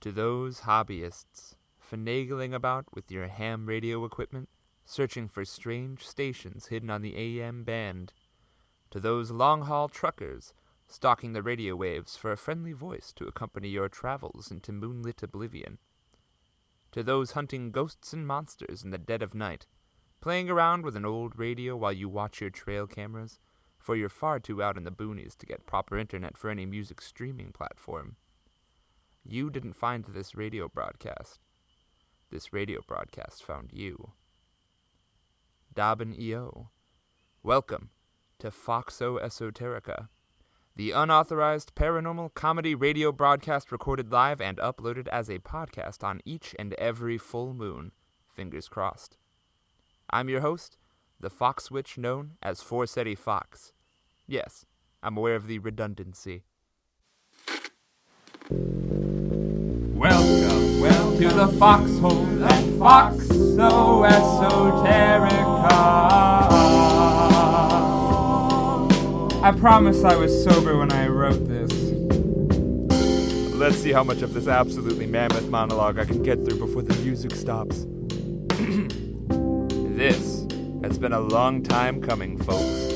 To those hobbyists finagling about with your ham radio equipment, searching for strange stations hidden on the AM band. To those long-haul truckers stalking the radio waves for a friendly voice to accompany your travels into moonlit oblivion. To those hunting ghosts and monsters in the dead of night, playing around with an old radio while you watch your trail cameras, for you're far too out in the boonies to get proper internet for any music streaming platform. You didn't find this radio broadcast. This radio broadcast found you. Dobbin E.O. Welcome to Foxxo Esoterica, the unauthorized paranormal comedy radio broadcast recorded live and uploaded as a podcast on each and every full moon. Fingers crossed. I'm your host, the Fox Witch known as Forrest Fox. Yes, I'm aware of the redundancy. Welcome to the foxhole at Foxxo Esoterica. I promise I was sober when I wrote this. Let's see how much of this absolutely mammoth monologue I can get through before the music stops. This has been a long time coming, folks.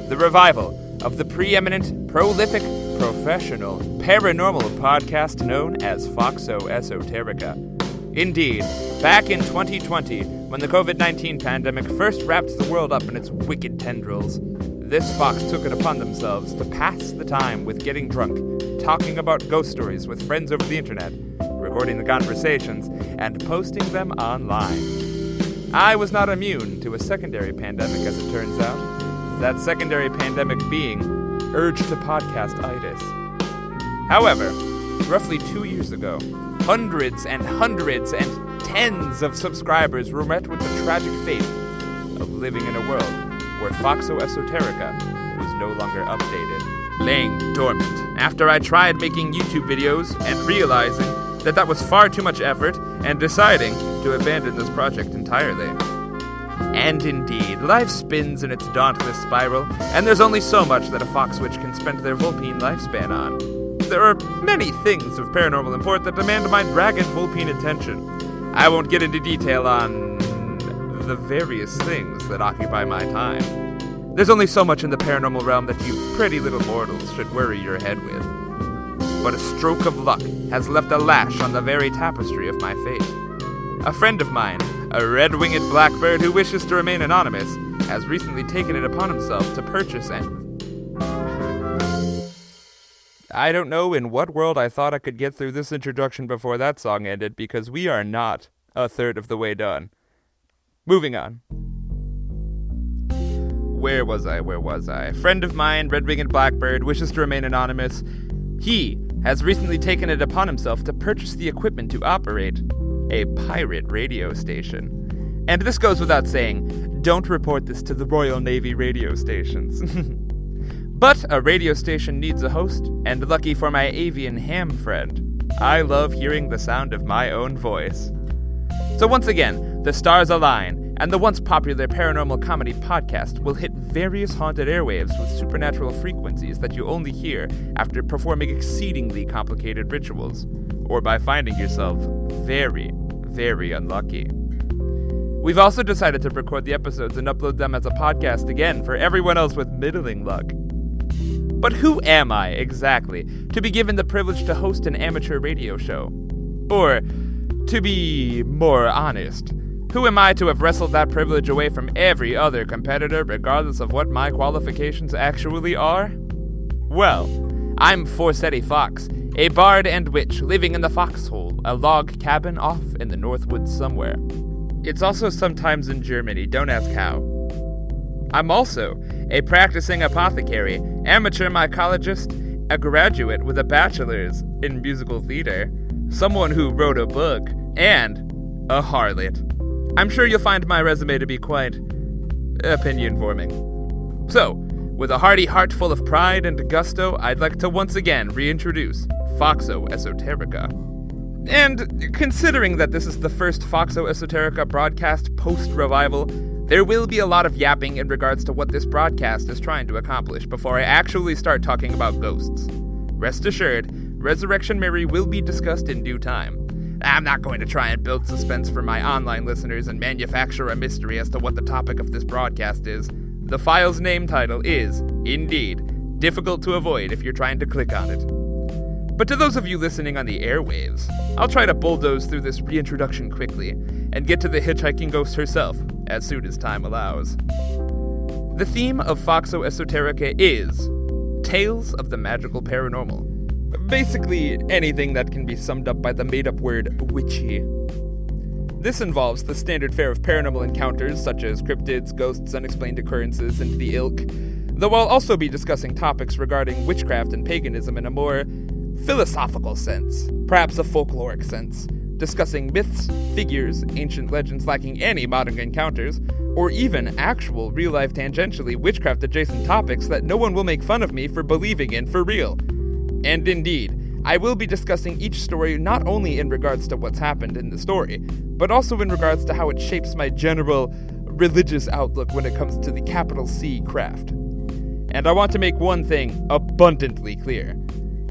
The revival of the preeminent, prolific, professional, paranormal podcast known as Foxxo Esoterica. Indeed, back in 2020, when the COVID-19 pandemic first wrapped the world up in its wicked tendrils, this fox took it upon themselves to pass the time with getting drunk, talking about ghost stories with friends over the internet, recording the conversations, and posting them online. I was not immune to a secondary pandemic, as it turns out. That secondary pandemic being urge to podcast-itis. However, roughly 2 years ago, hundreds and tens of subscribers were met with the tragic fate of living in a world where Foxxo Esoterica was no longer updated, laying dormant after I tried making YouTube videos and realizing that was far too much effort and deciding to abandon this project entirely. And indeed, life spins in its dauntless spiral, and there's only so much that a fox witch can spend their Vulpine lifespan on. There are many things of paranormal import that demand my dragon Vulpine attention. I won't get into detail on the various things that occupy my time. There's only so much in the paranormal realm that you pretty little mortals should worry your head with. But a stroke of luck has left a lash on the very tapestry of my fate. A friend of mine, a red-winged blackbird who wishes to remain anonymous, has recently taken it upon himself to purchase I don't know in what world I thought I could get through this introduction before that song ended, because we are not a third of the way done. Moving on. Where was I? Friend of mine, red-winged blackbird, wishes to remain anonymous. He has recently taken it upon himself to purchase the equipment to operate a pirate radio station. And this goes without saying, don't report this to the Royal Navy radio stations. But a radio station needs a host, and lucky for my avian ham friend, I love hearing the sound of my own voice. So once again, the stars align, and the once popular paranormal comedy podcast will hit various haunted airwaves with supernatural frequencies that you only hear after performing exceedingly complicated rituals, or by finding yourself very, very unlucky. We've also decided to record the episodes and upload them as a podcast again for everyone else with middling luck. But who am I, exactly, to be given the privilege to host an amateur radio show? Or, to be more honest, who am I to have wrestled that privilege away from every other competitor regardless of what my qualifications actually are? Well, I'm Forrest Fox, a bard and witch living in the foxhole, a log cabin off in the Northwoods somewhere. It's also sometimes in Germany, don't ask how. I'm also a practicing apothecary, amateur mycologist, a graduate with a bachelor's in musical theater, someone who wrote a book, and a harlot. I'm sure you'll find my resume to be quite opinion-forming. So, with a hearty heart full of pride and gusto, I'd like to once again reintroduce Foxxo Esoterica. And considering that this is the first Foxxo Esoterica broadcast post-revival, there will be a lot of yapping in regards to what this broadcast is trying to accomplish before I actually start talking about ghosts. Rest assured, Resurrection Mary will be discussed in due time. I'm not going to try and build suspense for my online listeners and manufacture a mystery as to what the topic of this broadcast is. The file's name title is, indeed, difficult to avoid if you're trying to click on it. But to those of you listening on the airwaves, I'll try to bulldoze through this reintroduction quickly and get to the hitchhiking ghost herself as soon as time allows. The theme of Foxxo Esoterica is Tales of the Magical Paranormal. Basically, anything that can be summed up by the made-up word witchy. This involves the standard fare of paranormal encounters such as cryptids, ghosts, unexplained occurrences, and the ilk, though I'll also be discussing topics regarding witchcraft and paganism in a more philosophical sense, perhaps a folkloric sense, discussing myths, figures, ancient legends lacking any modern encounters, or even actual real-life tangentially witchcraft-adjacent topics that no one will make fun of me for believing in for real. And indeed, I will be discussing each story not only in regards to what's happened in the story, but also in regards to how it shapes my general religious outlook when it comes to the capital C craft. And I want to make one thing abundantly clear.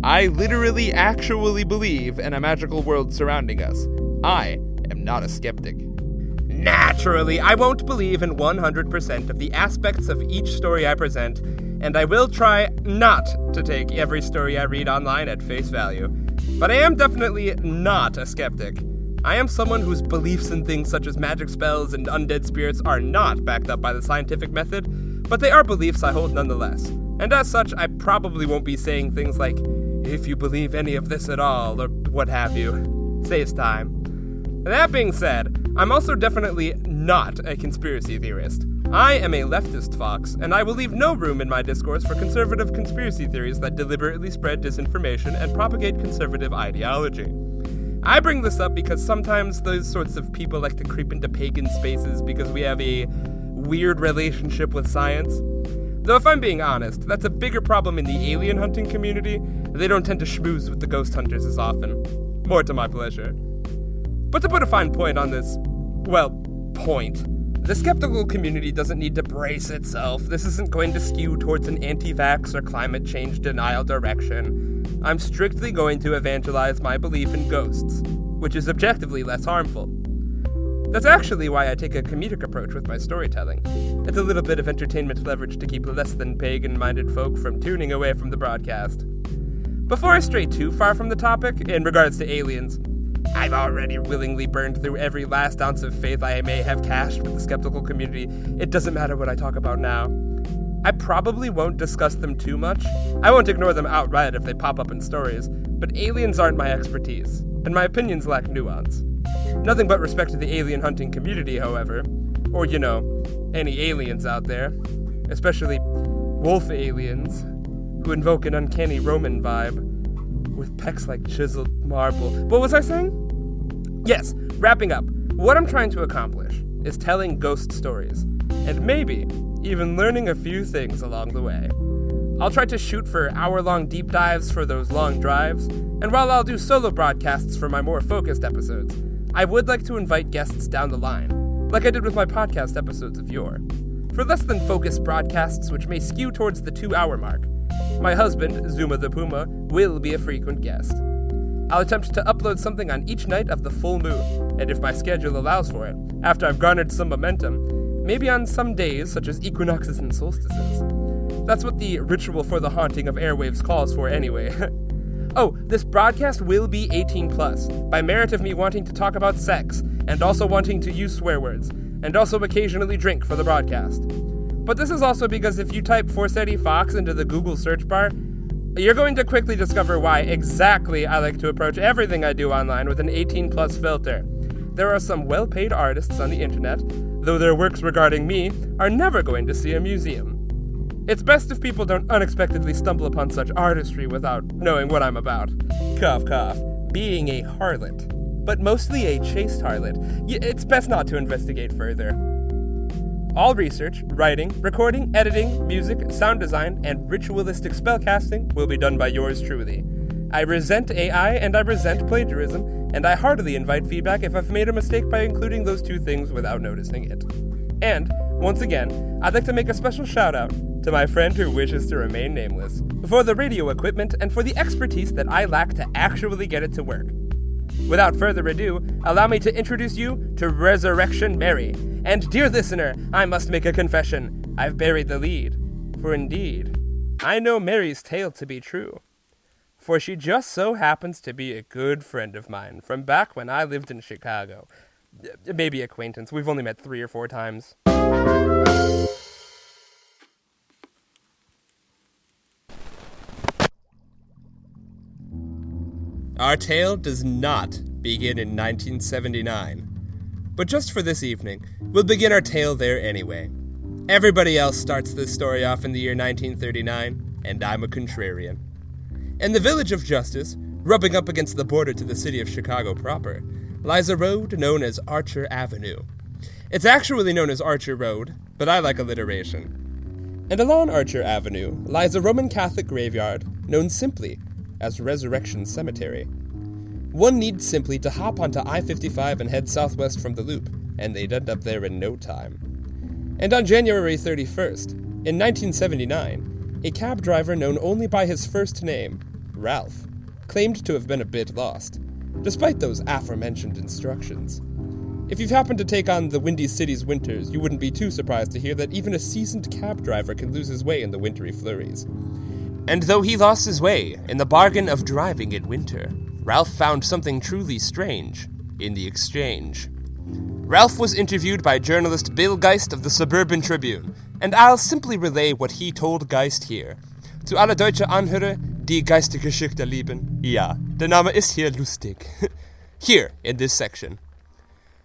I literally actually believe in a magical world surrounding us. I am not a skeptic. Naturally, I won't believe in 100% of the aspects of each story I present, and I will try not to take every story I read online at face value. But I am definitely not a skeptic. I am someone whose beliefs in things such as magic spells and undead spirits are not backed up by the scientific method, but they are beliefs I hold nonetheless. And as such, I probably won't be saying things like, if you believe any of this at all, or what have you. Saves time. That being said, I'm also definitely not a conspiracy theorist. I am a leftist fox, and I will leave no room in my discourse for conservative conspiracy theories that deliberately spread disinformation and propagate conservative ideology. I bring this up because sometimes those sorts of people like to creep into pagan spaces because we have a weird relationship with science. Though if I'm being honest, that's a bigger problem in the alien hunting community. They don't tend to schmooze with the ghost hunters as often. More to my pleasure. But to put a fine point on this, point. The skeptical community doesn't need to brace itself. This isn't going to skew towards an anti-vax or climate change denial direction. I'm strictly going to evangelize my belief in ghosts, which is objectively less harmful. That's actually why I take a comedic approach with my storytelling. It's a little bit of entertainment leverage to keep less than pagan-minded folk from tuning away from the broadcast. Before I stray too far from the topic, in regards to aliens, I've already willingly burned through every last ounce of faith I may have cached with the skeptical community. It doesn't matter what I talk about now. I probably won't discuss them too much. I won't ignore them outright if they pop up in stories, but aliens aren't my expertise, and my opinions lack nuance. Nothing but respect to the alien hunting community, however, or, any aliens out there, especially wolf aliens, who invoke an uncanny Roman vibe, with pecs like chiseled marble. What was I saying? Yes, wrapping up, what I'm trying to accomplish is telling ghost stories, and maybe even learning a few things along the way. I'll try to shoot for hour-long deep dives for those long drives, and while I'll do solo broadcasts for my more focused episodes, I would like to invite guests down the line, like I did with my podcast episodes of yore. For less than focused broadcasts which may skew towards the 2-hour mark, my husband, Zuma the Puma, will be a frequent guest. I'll attempt to upload something on each night of the full moon, and if my schedule allows for it, after I've garnered some momentum, maybe on some days such as equinoxes and solstices. That's what the ritual for the haunting of airwaves calls for anyway. Oh, this broadcast will be 18+, by merit of me wanting to talk about sex, and also wanting to use swear words, and also occasionally drink for the broadcast. But this is also because if you type Forsetti Fox into the Google search bar, you're going to quickly discover why exactly I like to approach everything I do online with an 18+ filter. There are some well-paid artists on the internet, though their works regarding me are never going to see a museum. It's best if people don't unexpectedly stumble upon such artistry without knowing what I'm about. Cough, cough. Being a harlot. But mostly a chaste harlot. It's best not to investigate further. All research, writing, recording, editing, music, sound design, and ritualistic spellcasting will be done by yours truly. I resent AI and I resent plagiarism, and I heartily invite feedback if I've made a mistake by including those two things without noticing it. And, once again, I'd like to make a special shout out to my friend who wishes to remain nameless. for the radio equipment, and for the expertise that I lack to actually get it to work. Without further ado, allow me to introduce you to Resurrection Mary. And dear listener, I must make a confession. I've buried the lead. For indeed, I know Mary's tale to be true. For she just so happens to be a good friend of mine from back when I lived in Chicago. Maybe acquaintance. We've only met 3 or 4 times. Our tale does not begin in 1979. But just for this evening, we'll begin our tale there anyway. Everybody else starts this story off in the year 1939, and I'm a contrarian. In the village of Justice, rubbing up against the border to the city of Chicago proper, lies a road known as Archer Avenue. It's actually known as Archer Road, but I like alliteration. And along Archer Avenue lies a Roman Catholic graveyard known simply as Resurrection Cemetery. One needs simply to hop onto I-55 and head southwest from the loop, and they'd end up there in no time. And on January 31st, in 1979, a cab driver known only by his first name, Ralph, claimed to have been a bit lost, despite those aforementioned instructions. If you've happened to take on the Windy City's winters, you wouldn't be too surprised to hear that even a seasoned cab driver can lose his way in the wintry flurries. And though he lost his way in the bargain of driving in winter, Ralph found something truly strange in the exchange. Ralph was interviewed by journalist Bill Geist of the Suburban Tribune, and I'll simply relay what he told Geist here. Zu alle deutsche Anhörer, die Geistergeschichte lieben. Ja, der Name ist hier lustig. Here, in this section.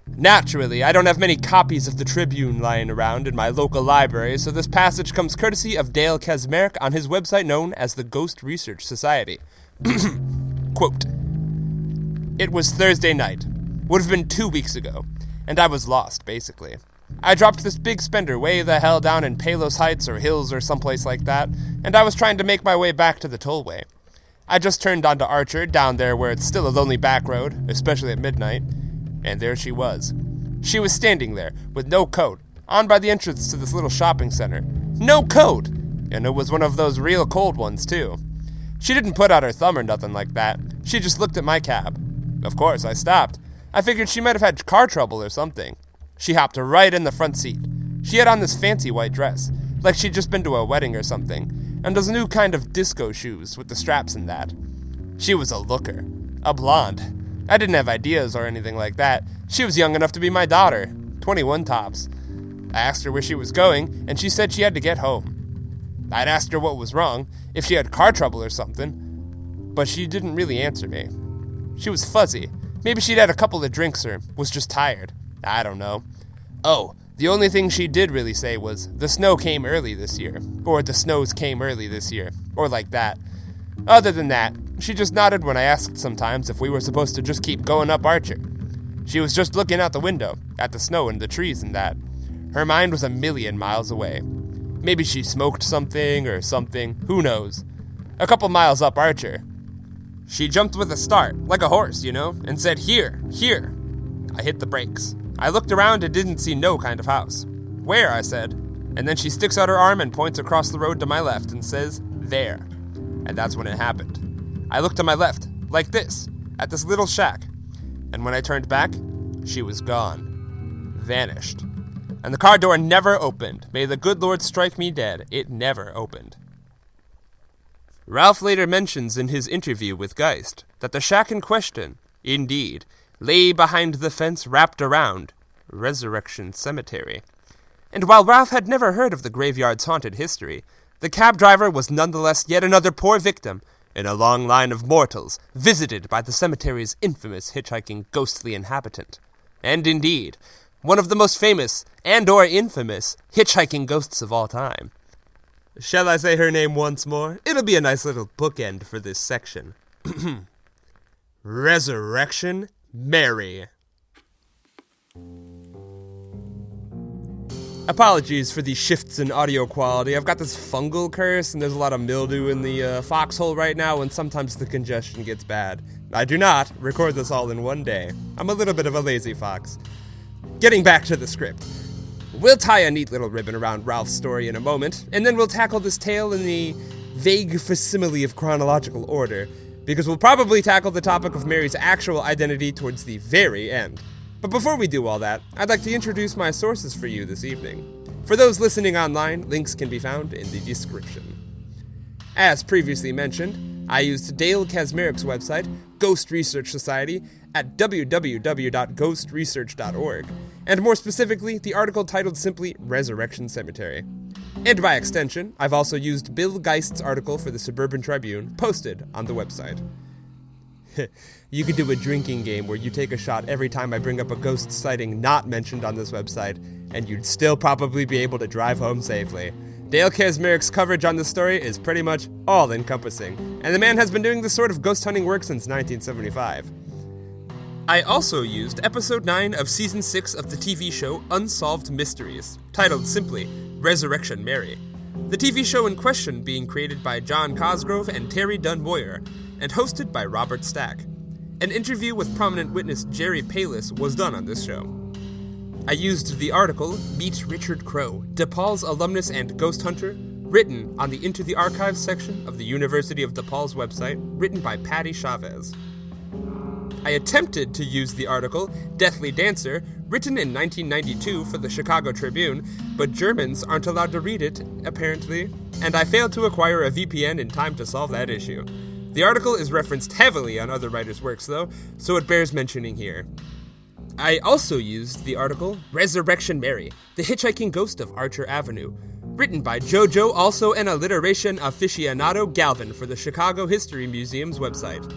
Naturally, I don't have many copies of the Tribune lying around in my local library, so this passage comes courtesy of Dale Kesmerick on his website known as the Ghost Research Society. Quote, "It was Thursday night. Would have been 2 weeks ago, and I was lost, basically. I dropped this big spender way the hell down in Palos Heights or Hills or someplace like that, and I was trying to make my way back to the tollway. I just turned onto Archer, down there where it's still a lonely back road, especially at midnight, and there she was. She was standing there, with no coat, on by the entrance to this little shopping center. No coat! And it was one of those real cold ones, too. She didn't put out her thumb or nothing like that. She just looked at my cab. Of course, I stopped. I figured she might have had car trouble or something. She hopped right in the front seat. She had on this fancy white dress, like she'd just been to a wedding or something, and those new kind of disco shoes with the straps and that. She was a looker. A blonde. I didn't have ideas or anything like that. She was young enough to be my daughter, 21 tops. I asked her where she was going, and she said she had to get home. I'd asked her what was wrong, if she had car trouble or something, but she didn't really answer me. She was fuzzy. Maybe she'd had a couple of drinks or was just tired. I don't know. Oh, the only thing she did really say was, the snow came early this year, or the snows came early this year, or like that. Other than that, she just nodded when I asked sometimes if we were supposed to just keep going up Archer. She was just looking out the window, at the snow and the trees and that. Her mind was a million miles away. Maybe she smoked something or something, who knows. A couple miles up Archer. She jumped with a start, like a horse, you know, and said, here, here. I hit the brakes. I looked around and didn't see no kind of house. Where, I said. And then she sticks out her arm and points across the road to my left and says, there. And that's when it happened. I looked to my left, like this, at this little shack. And when I turned back, she was gone. Vanished. And the car door never opened. May the good Lord strike me dead. It never opened. Ralph later mentions in his interview with Geist that the shack in question, indeed, lay behind the fence wrapped around Resurrection Cemetery. And while Ralph had never heard of the graveyard's haunted history, the cab driver was nonetheless yet another poor victim in a long line of mortals visited by the cemetery's infamous hitchhiking ghostly inhabitant. And indeed, one of the most famous and/or infamous hitchhiking ghosts of all time. Shall I say her name once more? It'll be a nice little bookend for this section. Resurrection Mary. Apologies for the shifts in audio quality. I've got this fungal curse, and there's a lot of mildew in the foxhole right now, and sometimes the congestion gets bad. I do not record this all in one day. I'm a little bit of a lazy fox. Getting back to the script. We'll tie a neat little ribbon around Ralph's story in a moment, and then we'll tackle this tale in the vague facsimile of chronological order, because we'll probably tackle the topic of Mary's actual identity towards the very end. But before we do all that, I'd like to introduce my sources for you this evening. For those listening online, links can be found in the description. As previously mentioned, I used Dale Kaczmarek's website, Ghost Research Society, at www.ghostresearch.org, and more specifically, the article titled simply Resurrection Cemetery. And by extension, I've also used Bill Geist's article for the Suburban Tribune, posted on the website. You could do a drinking game where you take a shot every time I bring up a ghost sighting not mentioned on this website, and you'd still probably be able to drive home safely. Dale Kaczmarek's coverage on this story is pretty much all-encompassing, and the man has been doing this sort of ghost hunting work since 1975. I also used episode 9 of season 6 of the TV show Unsolved Mysteries, titled simply Resurrection Mary. The TV show in question being created by John Cosgrove and Terry Dunn Moyer, and hosted by Robert Stack. An interview with prominent witness Jerry Palis was done on this show. I used the article Meet Richard Crow, DePaul's alumnus and ghost hunter, written on the Into the Archives section of the University of DePaul's website, written by Patty Chavez. I attempted to use the article Deathly Dancer, written in 1992 for the Chicago Tribune, but Germans aren't allowed to read it, apparently, and I failed to acquire a VPN in time to solve that issue. The article is referenced heavily on other writers' works, though, so it bears mentioning here. I also used the article Resurrection Mary, the hitchhiking ghost of Archer Avenue, written by Jojo, also an alliteration aficionado, Galvin for the Chicago History Museum's website.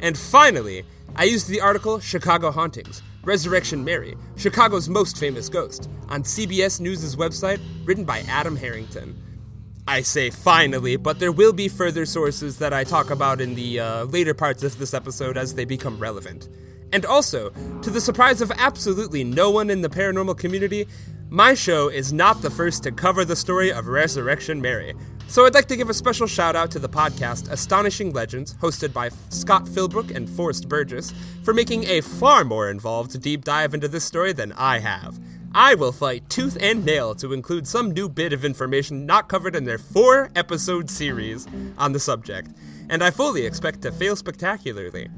And finally, I used the article Chicago Hauntings, Resurrection Mary, Chicago's most famous ghost, on CBS News' website, written by Adam Harrington. I say finally, but there will be further sources that I talk about in the later parts of this episode as they become relevant. And also, to the surprise of absolutely no one in the paranormal community, my show is not the first to cover the story of Resurrection Mary. So I'd like to give a special shout out to the podcast Astonishing Legends, hosted by Scott Philbrook and Forrest Burgess, for making a far more involved deep dive into this story than I have. I will fight tooth and nail to include some new bit of information not covered in their 4-episode series on the subject, and I fully expect to fail spectacularly.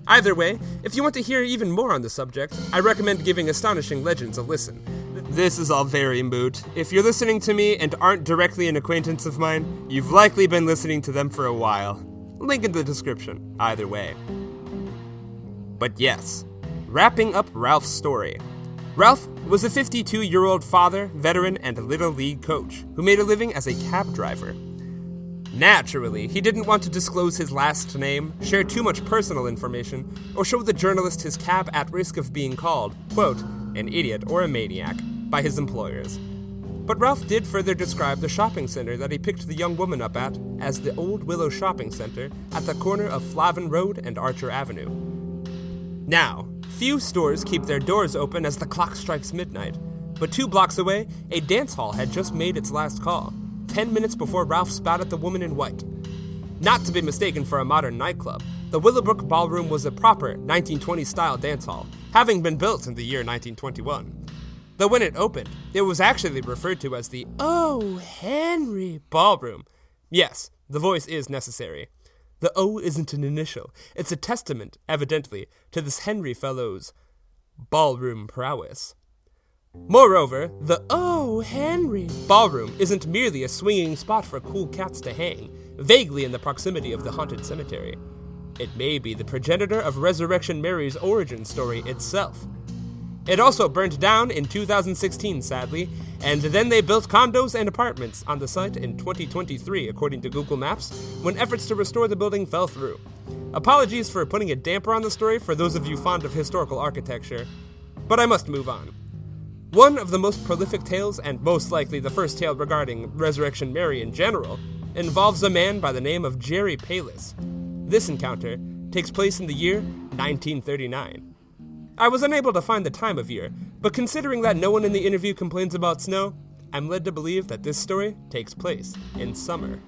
Either way, if you want to hear even more on the subject, I recommend giving Astonishing Legends a listen. This is all very moot. If you're listening to me and aren't directly an acquaintance of mine, you've likely been listening to them for a while. Link in the description, either way. But yes, wrapping up Ralph's story. Ralph was a 52-year-old father, veteran, and Little League coach who made a living as a cab driver. Naturally, he didn't want to disclose his last name, share too much personal information, or show the journalist his cab at risk of being called, quote, an idiot or a maniac, by his employers. But Ralph did further describe the shopping center that he picked the young woman up at as the Old Willow Shopping Center at the corner of Flavin Road and Archer Avenue. Now, few stores keep their doors open as the clock strikes midnight, but 2 blocks away, a dance hall had just made its last call, 10 minutes before Ralph spotted the woman in white. Not to be mistaken for a modern nightclub, the Willowbrook Ballroom was a proper 1920s-style dance hall, having been built in the year 1921. Though when it opened, it was actually referred to as the O. Henry Ballroom. Yes, the voice is necessary. The O isn't an initial, it's a testament, evidently, to this Henry fellow's ballroom prowess. Moreover, the O. Henry Ballroom isn't merely a swinging spot for cool cats to hang, vaguely in the proximity of the haunted cemetery. It may be the progenitor of Resurrection Mary's origin story itself. It also burned down in 2016, sadly, and then they built condos and apartments on the site in 2023, according to Google Maps, when efforts to restore the building fell through. Apologies for putting a damper on the story for those of you fond of historical architecture, but I must move on. One of the most prolific tales, and most likely the first tale regarding Resurrection Mary in general, involves a man by the name of Jerry Palis. This encounter takes place in the year 1939. I was unable to find the time of year, but considering that no one in the interview complains about snow, I'm led to believe that this story takes place in summer.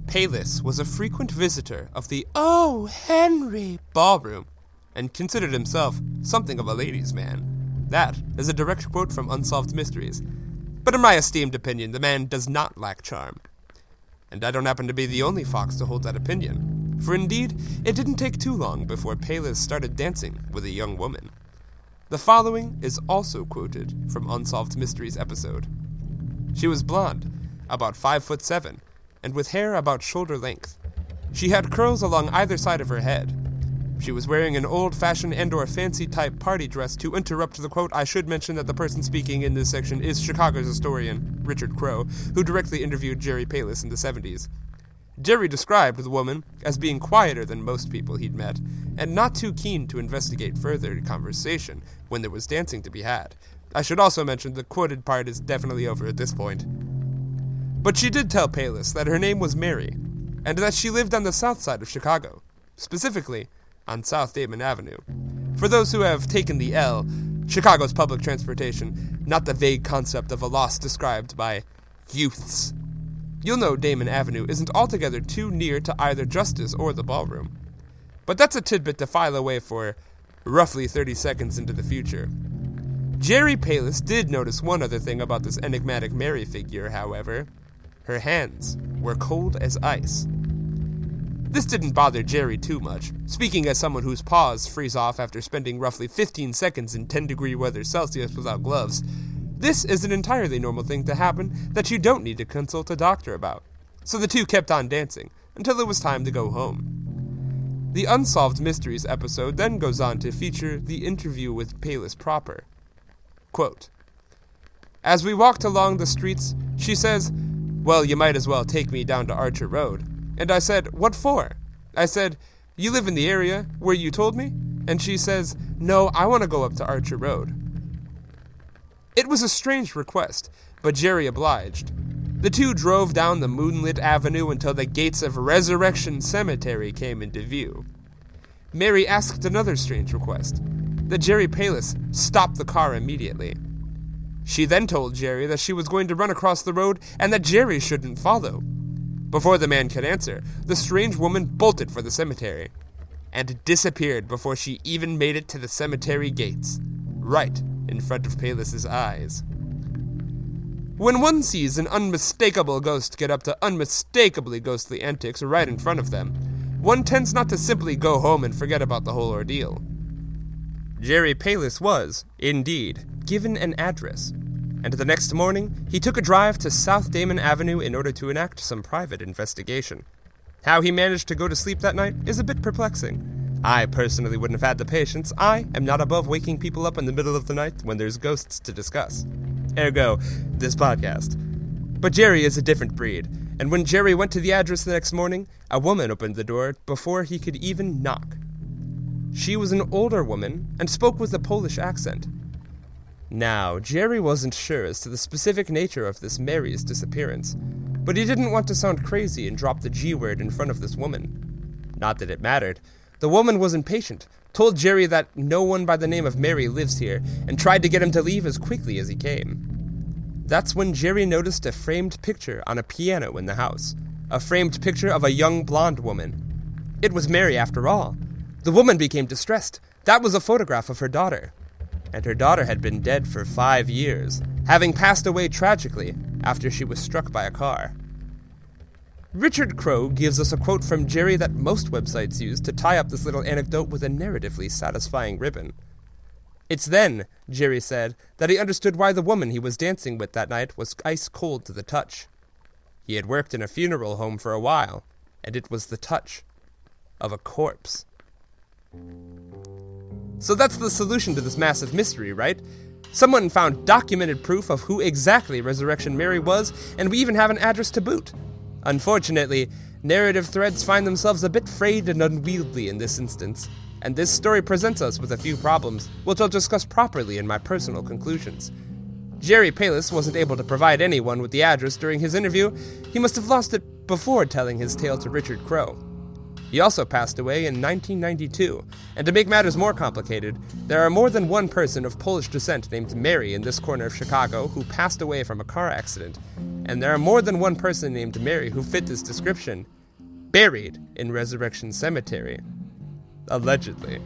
Palis was a frequent visitor of the O. Henry Ballroom and considered himself something of a ladies' man. That is a direct quote from Unsolved Mysteries. But in my esteemed opinion, the man does not lack charm. And I don't happen to be the only fox to hold that opinion, for indeed, it didn't take too long before Palis started dancing with a young woman. The following is also quoted from Unsolved Mysteries episode. She was blonde, about 5'7", and with hair about shoulder length. She had curls along either side of her head. She was wearing an old-fashioned and/or fancy-type party dress. To interrupt the quote, I should mention that the person speaking in this section is Chicago's historian, Richard Crow, who directly interviewed Jerry Palis in the 70s. Jerry described the woman as being quieter than most people he'd met, and not too keen to investigate further conversation when there was dancing to be had. I should also mention the quoted part is definitely over at this point. But she did tell Palis that her name was Mary, and that she lived on the south side of Chicago, specifically on South Damon Avenue. For those who have taken the L, Chicago's public transportation, not the vague concept of a loss described by youths. You'll know Damon Avenue isn't altogether too near to either Justice or the Ballroom. But that's a tidbit to file away for roughly 30 seconds into the future. Jerry Palis did notice one other thing about this enigmatic Mary figure, however. Her hands were cold as ice. This didn't bother Jerry too much, speaking as someone whose paws freeze off after spending roughly 15 seconds in 10-degree weather Celsius without gloves. This is an entirely normal thing to happen that you don't need to consult a doctor about. So the two kept on dancing until it was time to go home. The Unsolved Mysteries episode then goes on to feature the interview with Palis proper. Quote, as we walked along the streets, she says, well, you might as well take me down to Archer Road. And I said, what for? I said, you live in the area where you told me? And she says, no, I want to go up to Archer Road. It was a strange request, but Jerry obliged. The two drove down the moonlit avenue until the gates of Resurrection Cemetery came into view. Mary asked another strange request, that Jerry Palis stop the car immediately. She then told Jerry that she was going to run across the road and that Jerry shouldn't follow. Before the man could answer, the strange woman bolted for the cemetery and disappeared before she even made it to the cemetery gates, right in front of Palis's eyes. When one sees an unmistakable ghost get up to unmistakably ghostly antics right in front of them, one tends not to simply go home and forget about the whole ordeal. Jerry Palis was, indeed, given an address, and the next morning he took a drive to South Damon Avenue in order to enact some private investigation. How he managed to go to sleep that night is a bit perplexing. I personally wouldn't have had the patience. I am not above waking people up in the middle of the night when there's ghosts to discuss. Ergo, this podcast. But Jerry is a different breed, and when Jerry went to the address the next morning, a woman opened the door before he could even knock. She was an older woman and spoke with a Polish accent. Now, Jerry wasn't sure as to the specific nature of this Mary's disappearance, but he didn't want to sound crazy and drop the G word in front of this woman. Not that it mattered. The woman was impatient, told Jerry that no one by the name of Mary lives here, and tried to get him to leave as quickly as he came. That's when Jerry noticed a framed picture on a piano in the house, a framed picture of a young blonde woman. It was Mary after all. The woman became distressed. That was a photograph of her daughter. And her daughter had been dead for 5 years, having passed away tragically after she was struck by a car. Richard Crow gives us a quote from Jerry that most websites use to tie up this little anecdote with a narratively satisfying ribbon. It's then, Jerry said, that he understood why the woman he was dancing with that night was ice cold to the touch. He had worked in a funeral home for a while, and it was the touch of a corpse. So that's the solution to this massive mystery, right? Someone found documented proof of who exactly Resurrection Mary was, and we even have an address to boot. Unfortunately, narrative threads find themselves a bit frayed and unwieldy in this instance, and this story presents us with a few problems, which I'll discuss properly in my personal conclusions. Jerry Palis wasn't able to provide anyone with the address during his interview. He must have lost it before telling his tale to Richard Crow. He also passed away in 1992, and to make matters more complicated, there are more than one person of Polish descent named Mary in this corner of Chicago who passed away from a car accident, and there are more than one person named Mary who fit this description, buried in Resurrection Cemetery. Allegedly.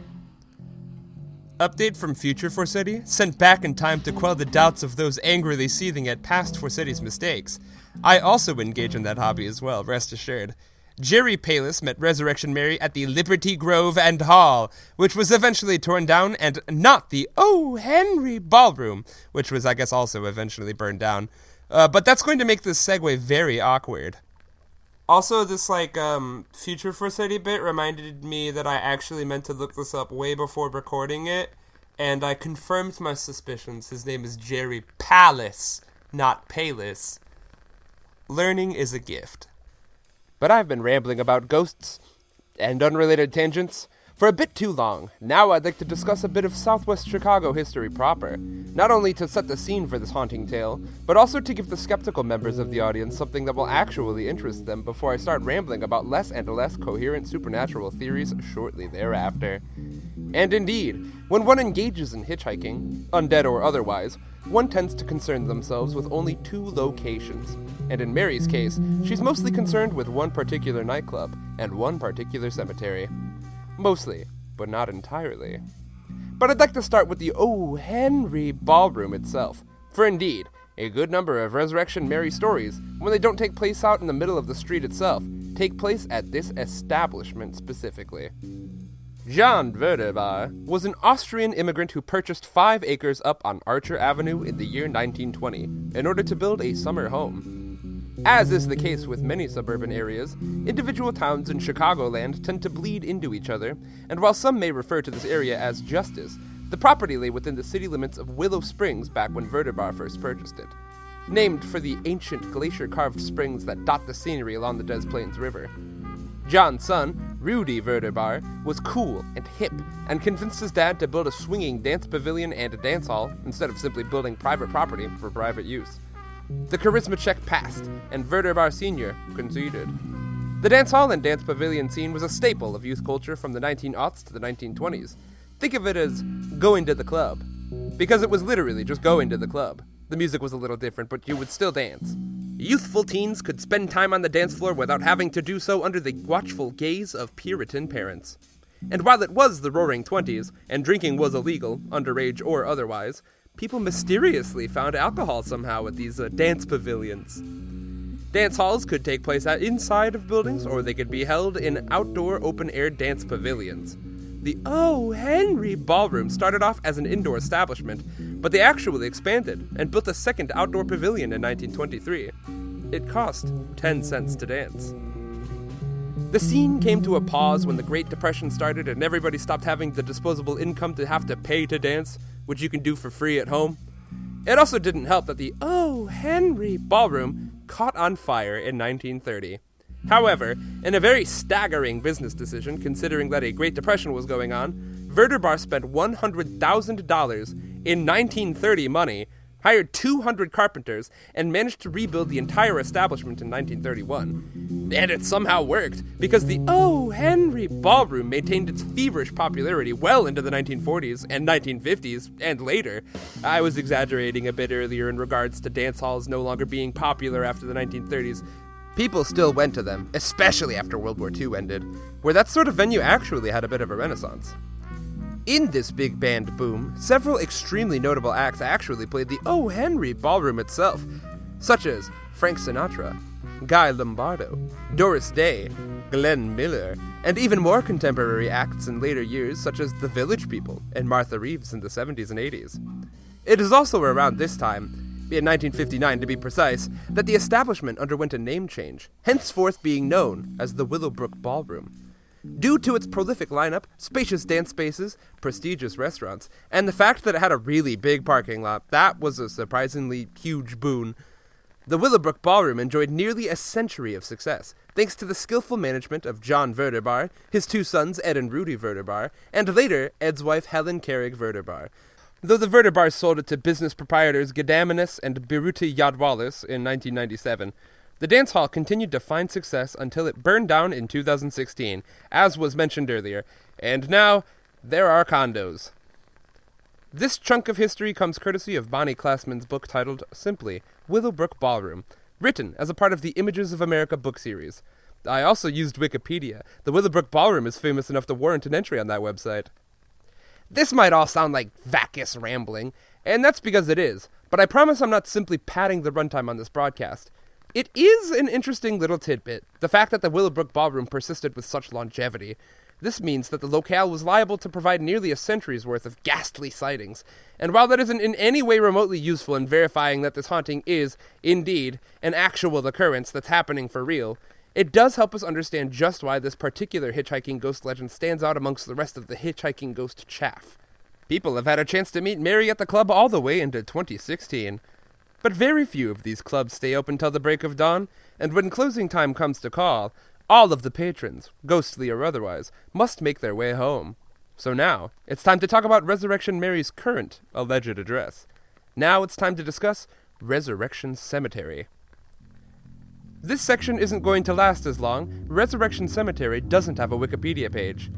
Update from future Forseti, sent back in time to quell the doubts of those angrily seething at past Forseti's mistakes. I also engage in that hobby as well, rest assured. Jerry Palis met Resurrection Mary at the Liberty Grove and Hall, which was eventually torn down, and not the O. Henry Ballroom, which was, I guess, also eventually burned down. But that's going to make this segue very awkward. Also, this, future Forseti bit reminded me that I actually meant to look this up way before recording it, and I confirmed my suspicions. His name is Jerry Palis, not Palis. Learning is a gift. But I've been rambling about ghosts and unrelated tangents for a bit too long. Now I'd like to discuss a bit of Southwest Chicago history proper, not only to set the scene for this haunting tale, but also to give the skeptical members of the audience something that will actually interest them before I start rambling about less and less coherent supernatural theories shortly thereafter. And indeed, when one engages in hitchhiking, undead or otherwise, one tends to concern themselves with only two locations. And in Mary's case, she's mostly concerned with one particular nightclub and one particular cemetery. Mostly, but not entirely. But I'd like to start with the O. Henry Ballroom itself, for indeed, a good number of Resurrection Mary stories, when they don't take place out in the middle of the street itself, take place at this establishment specifically. Jean Verderbar was an Austrian immigrant who purchased 5 acres up on Archer Avenue in the year 1920 in order to build a summer home. As is the case with many suburban areas, individual towns in Chicagoland tend to bleed into each other, and while some may refer to this area as Justice, the property lay within the city limits of Willow Springs back when Verderbar first purchased it, named for the ancient glacier-carved springs that dot the scenery along the Des Plaines River. John's son, Rudy Verderbar, was cool and hip, and convinced his dad to build a swinging dance pavilion and a dance hall, instead of simply building private property for private use. The charisma check passed, and Verderbar Sr. conceded. The dance hall and dance pavilion scene was a staple of youth culture from the 1900s to the 1920s. Think of it as going to the club, because it was literally just going to the club. The music was a little different, but you would still dance. Youthful teens could spend time on the dance floor without having to do so under the watchful gaze of Puritan parents. And while it was the Roaring Twenties, and drinking was illegal, underage or otherwise, people mysteriously found alcohol somehow at these dance pavilions. Dance halls could take place inside of buildings, or they could be held in outdoor open-air dance pavilions. The O. Henry Ballroom started off as an indoor establishment, but they actually expanded and built a second outdoor pavilion in 1923. It cost 10 cents to dance. The scene came to a pause when the Great Depression started and everybody stopped having the disposable income to have to pay to dance, which you can do for free at home. It also didn't help that the O. Henry Ballroom caught on fire in 1930. However, in a very staggering business decision, considering that a Great Depression was going on, Verderbar spent $100,000 in 1930 money, hired 200 carpenters, and managed to rebuild the entire establishment in 1931. And it somehow worked, because the O. Henry Ballroom maintained its feverish popularity well into the 1940s and 1950s, and later. I was exaggerating a bit earlier in regards to dance halls no longer being popular after the 1930s. People still went to them, especially after World War II ended, where that sort of venue actually had a bit of a renaissance. In this big band boom, several extremely notable acts actually played the O. Henry Ballroom itself, such as Frank Sinatra, Guy Lombardo, Doris Day, Glenn Miller, and even more contemporary acts in later years such as The Village People and Martha Reeves in the 70s and 80s. It is also around this time, in 1959 to be precise, that the establishment underwent a name change, henceforth being known as the Willowbrook Ballroom. Due to its prolific lineup, spacious dance spaces, prestigious restaurants, and the fact that it had a really big parking lot, that was a surprisingly huge boon. The Willowbrook Ballroom enjoyed nearly a century of success, thanks to the skillful management of John Verderbar, his 2 sons Ed and Rudy Verderbar, and later Ed's wife Helen Carrig Verderbar. Though the Verdebars sold it to business proprietors Gediminas and Biruti Yadwalis in 1997, the dance hall continued to find success until it burned down in 2016, as was mentioned earlier, and now there are condos. This chunk of history comes courtesy of Bonnie Classman's book titled, simply, Willowbrook Ballroom, written as a part of the Images of America book series. I also used Wikipedia. The Willowbrook Ballroom is famous enough to warrant an entry on that website. This might all sound like vacuous rambling, and that's because it is, but I promise I'm not simply padding the runtime on this broadcast. It is an interesting little tidbit, the fact that the Willowbrook Ballroom persisted with such longevity. This means that the locale was liable to provide nearly a century's worth of ghastly sightings, and while that isn't in any way remotely useful in verifying that this haunting is, indeed, an actual occurrence that's happening for real, it does help us understand just why this particular hitchhiking ghost legend stands out amongst the rest of the hitchhiking ghost chaff. People have had a chance to meet Mary at the club all the way into 2016. But very few of these clubs stay open till the break of dawn, and when closing time comes to call, all of the patrons, ghostly or otherwise, must make their way home. So now, it's time to talk about Resurrection Mary's current alleged address. Now it's time to discuss Resurrection Cemetery. This section isn't going to last as long. Resurrection Cemetery doesn't have a Wikipedia page.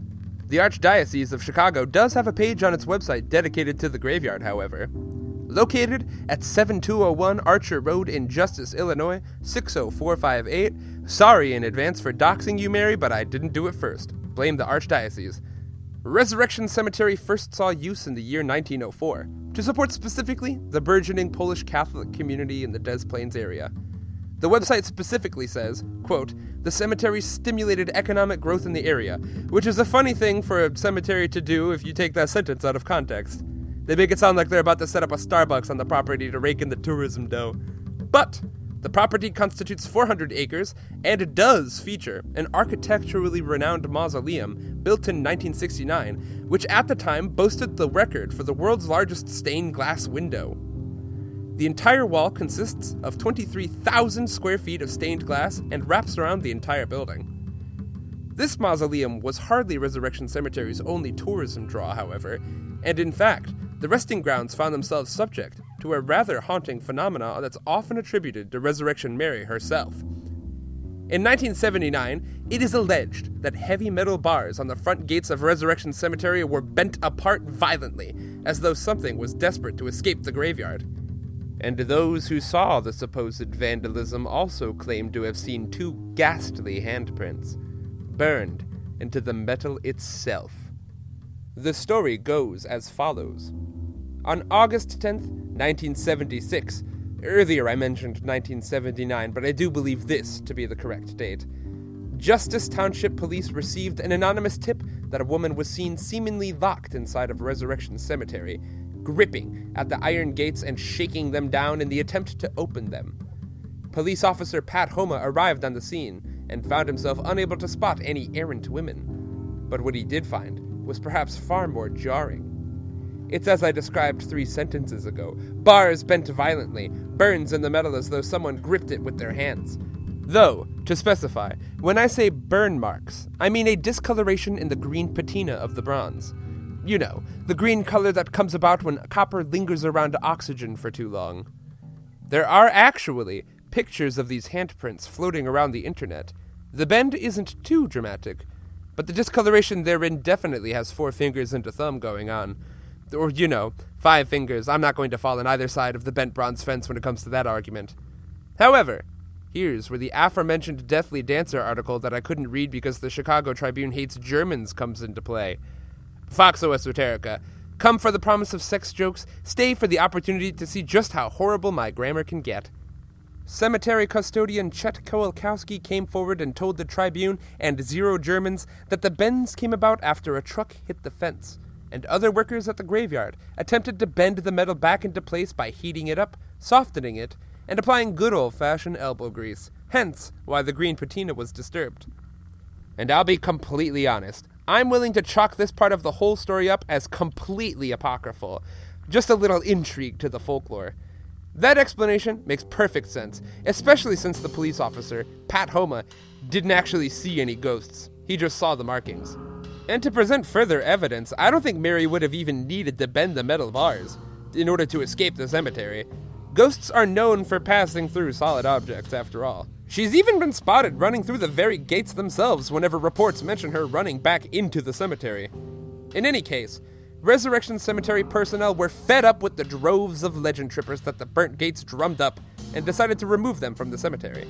The Archdiocese of Chicago does have a page on its website dedicated to the graveyard, however. Located at 7201 Archer Road in Justice, Illinois, 60458. Sorry in advance for doxing you, Mary, but I didn't do it first. Blame the Archdiocese. Resurrection Cemetery first saw use in the year 1904, to support specifically the burgeoning Polish Catholic community in the Des Plaines area. The website specifically says, quote, "The cemetery stimulated economic growth in the area," which is a funny thing for a cemetery to do if you take that sentence out of context. They make it sound like they're about to set up a Starbucks on the property to rake in the tourism dough. But the property constitutes 400 acres, and it does feature an architecturally renowned mausoleum built in 1969, which at the time boasted the record for the world's largest stained glass window. The entire wall consists of 23,000 square feet of stained glass and wraps around the entire building. This mausoleum was hardly Resurrection Cemetery's only tourism draw, however, and in fact, the resting grounds found themselves subject to a rather haunting phenomenon that's often attributed to Resurrection Mary herself. In 1979, it is alleged that heavy metal bars on the front gates of Resurrection Cemetery were bent apart violently, as though something was desperate to escape the graveyard. And those who saw the supposed vandalism also claimed to have seen two ghastly handprints, burned into the metal itself. The story goes as follows. On August 10th, 1976, earlier I mentioned 1979, but I do believe this to be the correct date, Justice Township Police received an anonymous tip that a woman was seen seemingly locked inside of Resurrection Cemetery, gripping at the iron gates and shaking them down in the attempt to open them. Police officer Pat Homa arrived on the scene and found himself unable to spot any errant women. But what he did find was perhaps far more jarring. It's as I described 3 sentences ago. Bars bent violently, burns in the metal as though someone gripped it with their hands. Though, to specify, when I say burn marks, I mean a discoloration in the green patina of the bronze. You know, the green color that comes about when copper lingers around oxygen for too long. There are actually pictures of these handprints floating around the internet. The bend isn't too dramatic, but the discoloration therein definitely has 4 fingers and a thumb going on. Or, 5 fingers. I'm not going to fall on either side of the bent bronze fence when it comes to that argument. However, here's where the aforementioned Deathly Dancer article that I couldn't read because the Chicago Tribune hates Germans comes into play. Foxxo Esoterica. Come for the promise of sex jokes, stay for the opportunity to see just how horrible my grammar can get. Cemetery custodian Chet Kowalkowski came forward and told the Tribune and Zero Germans that the bends came about after a truck hit the fence, and other workers at the graveyard attempted to bend the metal back into place by heating it up, softening it, and applying good old-fashioned elbow grease, hence why the green patina was disturbed. And I'll be completely honest, I'm willing to chalk this part of the whole story up as completely apocryphal, just a little intrigue to the folklore. That explanation makes perfect sense, especially since the police officer, Pat Homa, didn't actually see any ghosts. He just saw the markings. And to present further evidence, I don't think Mary would have even needed to bend the metal bars in order to escape the cemetery. Ghosts are known for passing through solid objects, after all. She's even been spotted running through the very gates themselves whenever reports mention her running back into the cemetery. In any case, Resurrection Cemetery personnel were fed up with the droves of legend trippers that the burnt gates drummed up and decided to remove them from the cemetery.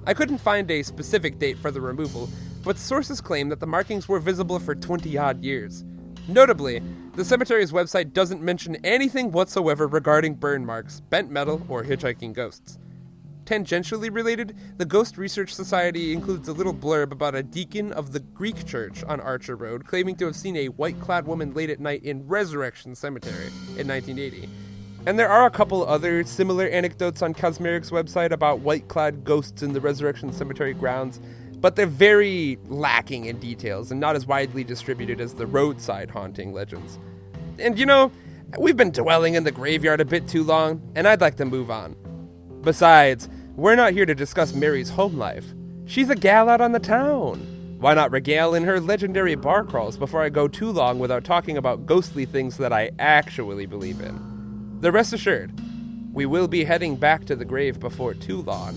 I couldn't find a specific date for the removal, but sources claim that the markings were visible for 20-odd years. Notably, The cemetery's website doesn't mention anything whatsoever regarding burn marks, bent metal, or hitchhiking ghosts. Tangentially related, the Ghost Research Society includes a little blurb about a deacon of the Greek church on Archer Road claiming to have seen a white-clad woman late at night in Resurrection Cemetery in 1980. And there are a couple other similar anecdotes on Kazmarek's website about white-clad ghosts in the Resurrection Cemetery grounds, but they're very lacking in details and not as widely distributed as the roadside haunting legends. And we've been dwelling in the graveyard a bit too long, and I'd like to move on. Besides, we're not here to discuss Mary's home life. She's a gal out on the town. Why not regale in her legendary bar crawls before I go too long without talking about ghostly things that I actually believe in? Though rest assured, we will be heading back to the grave before too long.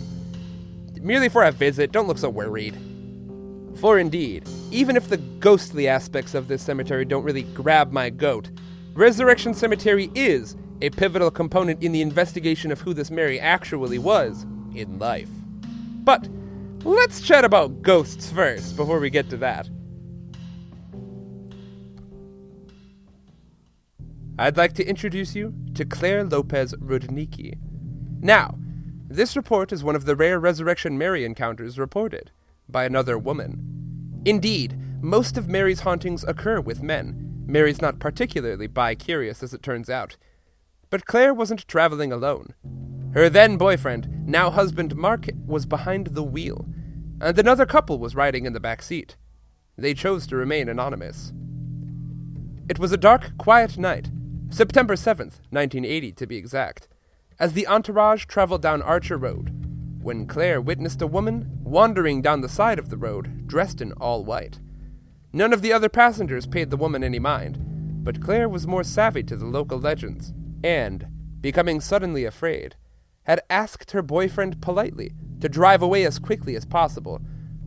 Merely for a visit, don't look so worried. For indeed, even if the ghostly aspects of this cemetery don't really grab my goat, Resurrection Cemetery is a pivotal component in the investigation of who this Mary actually was in life. But let's chat about ghosts first before we get to that. I'd like to introduce you to Claire Lopez Rudnicki. Now, this report is one of the rare Resurrection Mary encounters reported by another woman. Indeed, most of Mary's hauntings occur with men. Mary's not particularly bi-curious, as it turns out. But Claire wasn't traveling alone. Her then-boyfriend, now husband Mark, was behind the wheel, and another couple was riding in the back seat. They chose to remain anonymous. It was a dark, quiet night, September 7th, 1980 to be exact, as the entourage traveled down Archer Road, when Claire witnessed a woman wandering down the side of the road, dressed in all white. None of the other passengers paid the woman any mind, but Claire was more savvy to the local legends, and, becoming suddenly afraid, had asked her boyfriend politely to drive away as quickly as possible,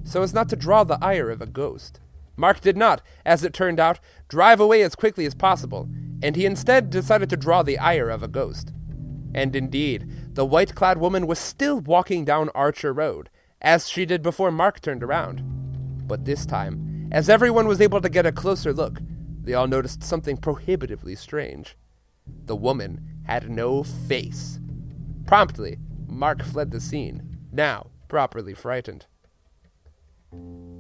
so as not to draw the ire of a ghost. Mark did not, as it turned out, drive away as quickly as possible, and he instead decided to draw the ire of a ghost. And indeed, the white-clad woman was still walking down Archer Road, as she did before Mark turned around. But this time, as everyone was able to get a closer look, they all noticed something prohibitively strange. The woman had no face. Promptly, Mark fled the scene, now properly frightened.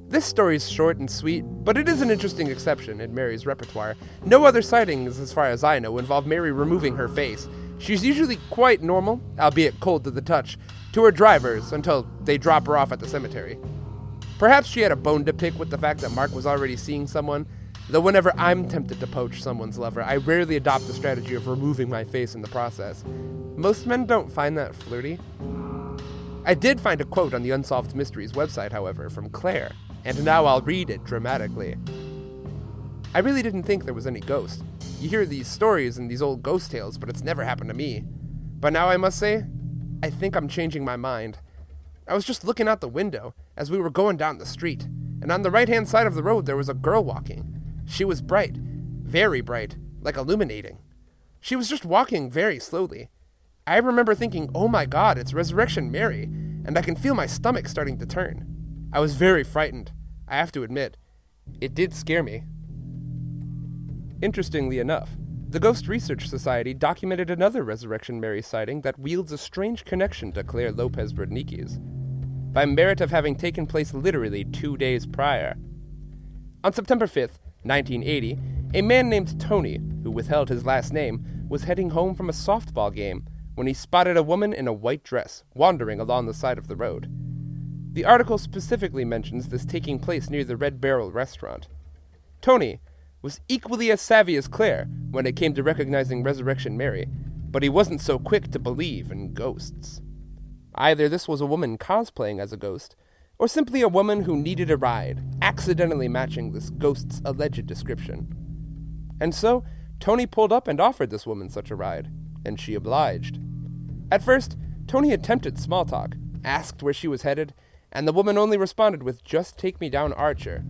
This story's short and sweet, but it is an interesting exception in Mary's repertoire. No other sightings, as far as I know, involve Mary removing her face. She's usually quite normal, albeit cold to the touch, to her drivers until they drop her off at the cemetery. Perhaps she had a bone to pick with the fact that Mark was already seeing someone, though whenever I'm tempted to poach someone's lover, I rarely adopt the strategy of removing my face in the process. Most men don't find that flirty. I did find a quote on the Unsolved Mysteries website, however, from Claire, and now I'll read it dramatically. I really didn't think there was any ghost. You hear these stories and these old ghost tales, but it's never happened to me. But now I must say, I think I'm changing my mind. I was just looking out the window as we were going down the street, and on the right-hand side of the road there was a girl walking. She was bright, very bright, like illuminating. She was just walking very slowly. I remember thinking, oh my god, it's Resurrection Mary, and I can feel my stomach starting to turn. I was very frightened, I have to admit. It did scare me. Interestingly enough, the Ghost Research Society documented another Resurrection Mary sighting that wields a strange connection to Claire Lopez Rudnicki's, by merit of having taken place literally 2 days prior. On September 5th, 1980, a man named Tony, who withheld his last name, was heading home from a softball game when he spotted a woman in a white dress wandering along the side of the road. The article specifically mentions this taking place near the Red Barrel restaurant. Tony was equally as savvy as Claire when it came to recognizing Resurrection Mary, but he wasn't so quick to believe in ghosts. Either this was a woman cosplaying as a ghost, or simply a woman who needed a ride, accidentally matching this ghost's alleged description. And so, Tony pulled up and offered this woman such a ride, and she obliged. At first, Tony attempted small talk, asked where she was headed, and the woman only responded with, "Just take me down Archer,"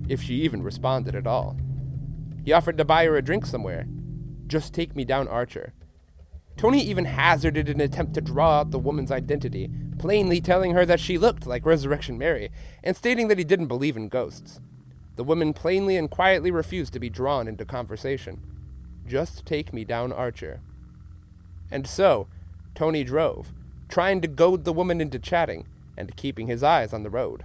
if she even responded at all. He offered to buy her a drink somewhere. "Just take me down Archer." Tony even hazarded an attempt to draw out the woman's identity, plainly telling her that she looked like Resurrection Mary, and stating that he didn't believe in ghosts. The woman plainly and quietly refused to be drawn into conversation. Just take me down Archer. And so, Tony drove, trying to goad the woman into chatting and keeping his eyes on the road.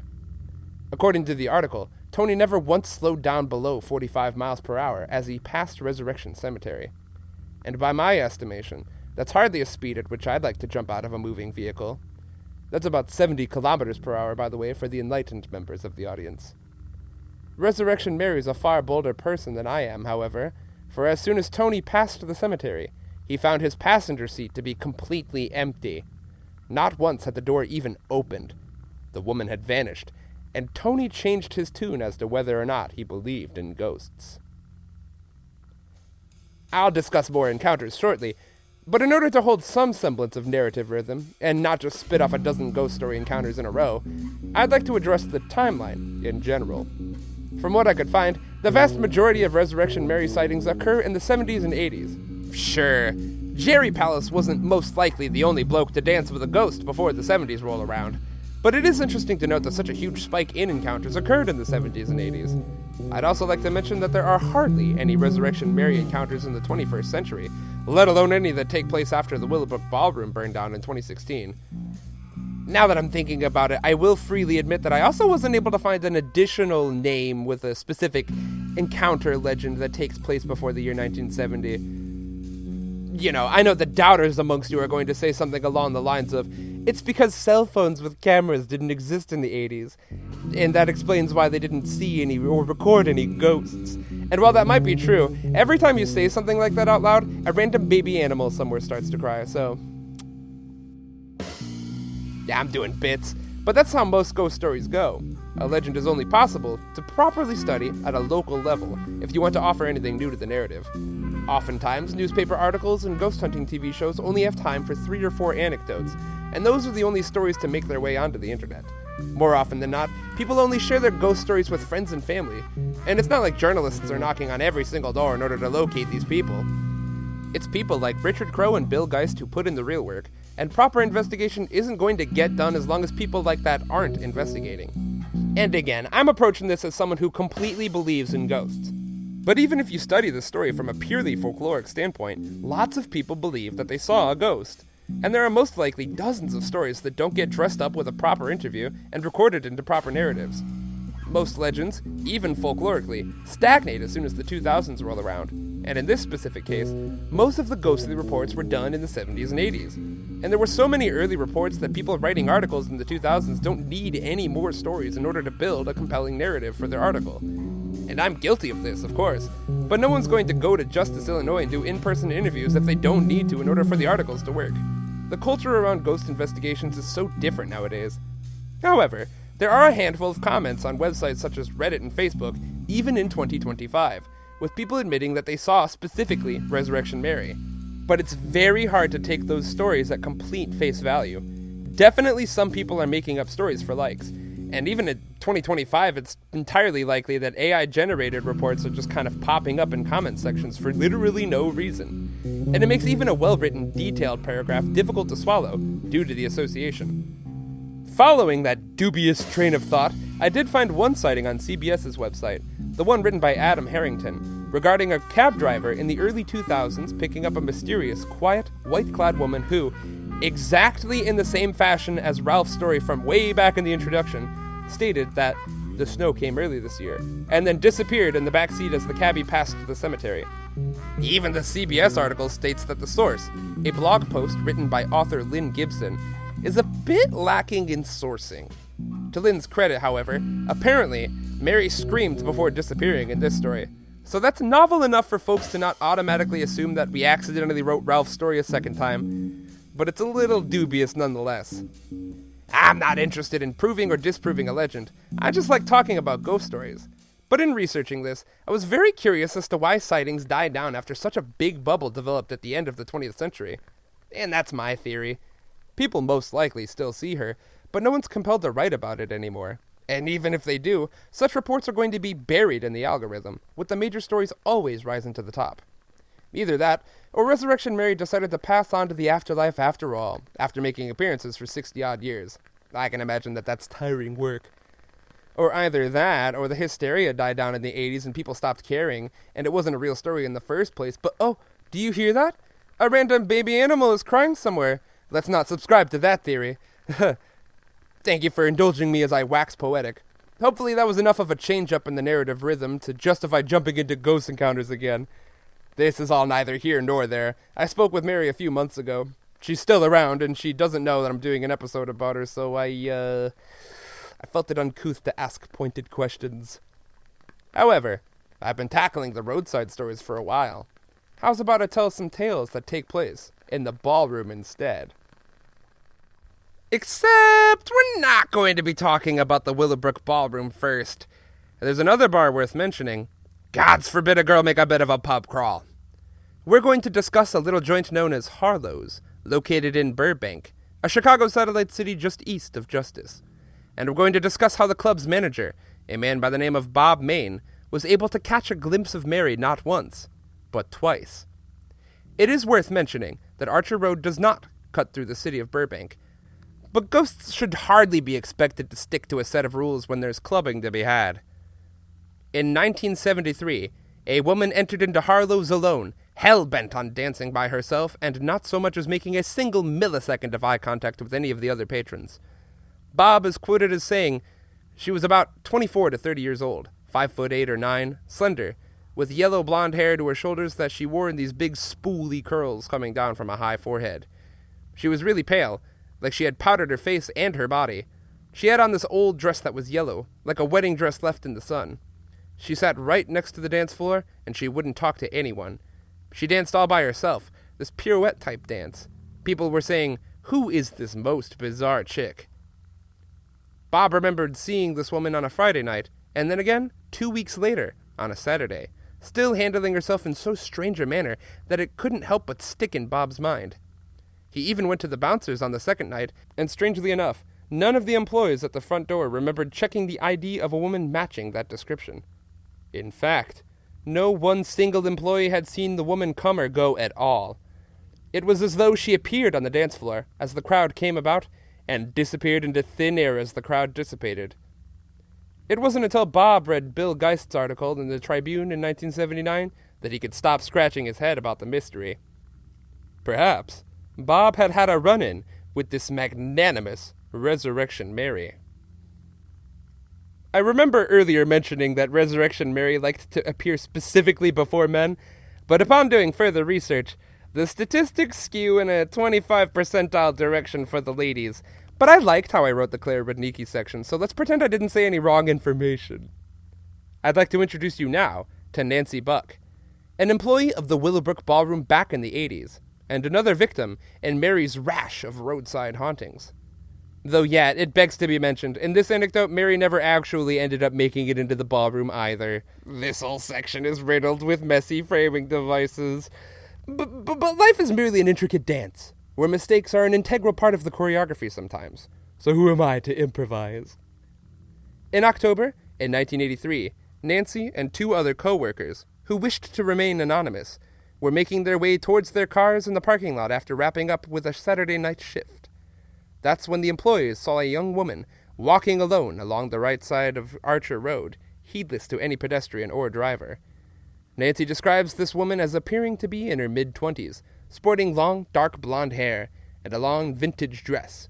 According to the article, Tony never once slowed down below 45 miles per hour as he passed Resurrection Cemetery. And by my estimation, that's hardly a speed at which I'd like to jump out of a moving vehicle. That's about 70 kilometers per hour, by the way, for the enlightened members of the audience. Resurrection Mary's a far bolder person than I am, however, for as soon as Tony passed the cemetery, he found his passenger seat to be completely empty. Not once had the door even opened. The woman had vanished, and Tony changed his tune as to whether or not he believed in ghosts. I'll discuss more encounters shortly, but in order to hold some semblance of narrative rhythm, and not just spit off a dozen ghost story encounters in a row, I'd like to address the timeline in general. From what I could find, the vast majority of Resurrection Mary sightings occur in the 70s and 80s. Sure, Jerry Palace wasn't most likely the only bloke to dance with a ghost before the 70s roll around, but it is interesting to note that such a huge spike in encounters occurred in the 70s and 80s. I'd also like to mention that there are hardly any Resurrection Mary encounters in the 21st century, let alone any that take place after the Willowbrook Ballroom burned down in 2016. Now that I'm thinking about it, I will freely admit that I also wasn't able to find an additional name with a specific encounter legend that takes place before the year 1970. You know, I know the doubters amongst you are going to say something along the lines of, it's because cell phones with cameras didn't exist in the 80s, and that explains why they didn't see any or record any ghosts. And while that might be true, every time you say something like that out loud, a random baby animal somewhere starts to cry, so... Yeah, I'm doing bits, but that's how most ghost stories go. A legend is only possible to properly study at a local level if you want to offer anything new to the narrative. Oftentimes, newspaper articles and ghost hunting TV shows only have time for 3 or 4 anecdotes, and those are the only stories to make their way onto the internet. More often than not, people only share their ghost stories with friends and family, and it's not like journalists are knocking on every single door in order to locate these people. It's people like Richard Crowe and Bill Geist who put in the real work, and proper investigation isn't going to get done as long as people like that aren't investigating. And again, I'm approaching this as someone who completely believes in ghosts. But even if you study the story from a purely folkloric standpoint, lots of people believe that they saw a ghost. And there are most likely dozens of stories that don't get dressed up with a proper interview and recorded into proper narratives. Most legends, even folklorically, stagnate as soon as the 2000s roll around. And in this specific case, most of the ghostly reports were done in the 70s and 80s. And there were so many early reports that people writing articles in the 2000s don't need any more stories in order to build a compelling narrative for their article. And I'm guilty of this, of course, but no one's going to go to Justice, Illinois and do in-person interviews if they don't need to in order for the articles to work. The culture around ghost investigations is so different nowadays. However, there are a handful of comments on websites such as Reddit and Facebook, even in 2025, with people admitting that they saw specifically Resurrection Mary. But it's very hard to take those stories at complete face value. Definitely some people are making up stories for likes. And even in 2025, it's entirely likely that AI-generated reports are just kind of popping up in comment sections for literally no reason. And it makes even a well-written, detailed paragraph difficult to swallow due to the association. Following that dubious train of thought, I did find one sighting on CBS's website, the one written by Adam Harrington, regarding a cab driver in the early 2000s picking up a mysterious, quiet, white-clad woman who, exactly in the same fashion as Ralph's story from way back in the introduction, stated that the snow came early this year, and then disappeared in the back seat as the cabbie passed the cemetery. Even the CBS article states that the source, a blog post written by author Lynn Gibson, is a bit lacking in sourcing. To Lynn's credit, however, apparently, Mary screamed before disappearing in this story. So that's novel enough for folks to not automatically assume that we accidentally wrote Ralph's story a second time, but it's a little dubious nonetheless. I'm not interested in proving or disproving a legend. I just like talking about ghost stories. But in researching this, I was very curious as to why sightings died down after such a big bubble developed at the end of the 20th century. And that's my theory. People most likely still see her, but no one's compelled to write about it anymore. And even if they do, such reports are going to be buried in the algorithm, with the major stories always rising to the top. Either that, or Resurrection Mary decided to pass on to the afterlife after all, after making appearances for 60-odd years. I can imagine that that's tiring work. Or either that, or the hysteria died down in the 80s and people stopped caring, and it wasn't a real story in the first place. But oh, do you hear that? A random baby animal is crying somewhere. Let's not subscribe to that theory. Thank you for indulging me as I wax poetic. Hopefully that was enough of a change-up in the narrative rhythm to justify jumping into ghost encounters again. This is all neither here nor there. I spoke with Mary a few months ago. She's still around, and she doesn't know that I'm doing an episode about her, so I felt it uncouth to ask pointed questions. However, I've been tackling the roadside stories for a while. How's about I tell some tales that take place in the ballroom instead? Except we're not going to be talking about the Willowbrook Ballroom first. There's another bar worth mentioning. Gods forbid a girl make a bit of a pub crawl. We're going to discuss a little joint known as Harlow's, located in Burbank, a Chicago satellite city just east of Justice. And we're going to discuss how the club's manager, a man by the name of Bob Main, was able to catch a glimpse of Mary not once, but twice. It is worth mentioning that Archer Road does not cut through the city of Burbank, but ghosts should hardly be expected to stick to a set of rules when there's clubbing to be had. In 1973, a woman entered into Harlow's alone, hell-bent on dancing by herself and not so much as making a single millisecond of eye contact with any of the other patrons. Bob is quoted as saying she was about 24 to 30 years old, 5'8" or 9", slender, with yellow blonde hair to her shoulders that she wore in these big spoolie curls coming down from a high forehead. She was really pale, like she had powdered her face and her body. She had on this old dress that was yellow, like a wedding dress left in the sun. She sat right next to the dance floor, and she wouldn't talk to anyone. She danced all by herself, this pirouette-type dance. People were saying, "Who is this most bizarre chick?" Bob remembered seeing this woman on a Friday night, and then again 2 weeks later, on a Saturday, still handling herself in so strange a manner that it couldn't help but stick in Bob's mind. He even went to the bouncers on the second night, and strangely enough, none of the employees at the front door remembered checking the ID of a woman matching that description. In fact, no one single employee had seen the woman come or go at all. It was as though she appeared on the dance floor as the crowd came about and disappeared into thin air as the crowd dissipated. It wasn't until Bob read Bill Geist's article in the Tribune in 1979 that he could stop scratching his head about the mystery. Perhaps Bob had had a run-in with this magnanimous Resurrection Mary. I remember earlier mentioning that Resurrection Mary liked to appear specifically before men, but upon doing further research, the statistics skew in a 25 percentile direction for the ladies. But I liked how I wrote the Claire Rudnicki section, so let's pretend I didn't say any wrong information. I'd like to introduce you now to Nancy Buck, an employee of the Willowbrook Ballroom back in the 80s, and another victim in Mary's rash of roadside hauntings. Though yeah, it begs to be mentioned, in this anecdote, Mary never actually ended up making it into the ballroom either. This whole section is riddled with messy framing devices. But life is merely an intricate dance, where mistakes are an integral part of the choreography sometimes. So who am I to improvise? In October, in 1983, Nancy and two other co-workers, who wished to remain anonymous, were making their way towards their cars in the parking lot after wrapping up with a Saturday night shift. That's when the employees saw a young woman walking alone along the right side of Archer Road, heedless to any pedestrian or driver. Nancy describes this woman as appearing to be in her mid-20s, sporting long, dark blonde hair and a long vintage dress.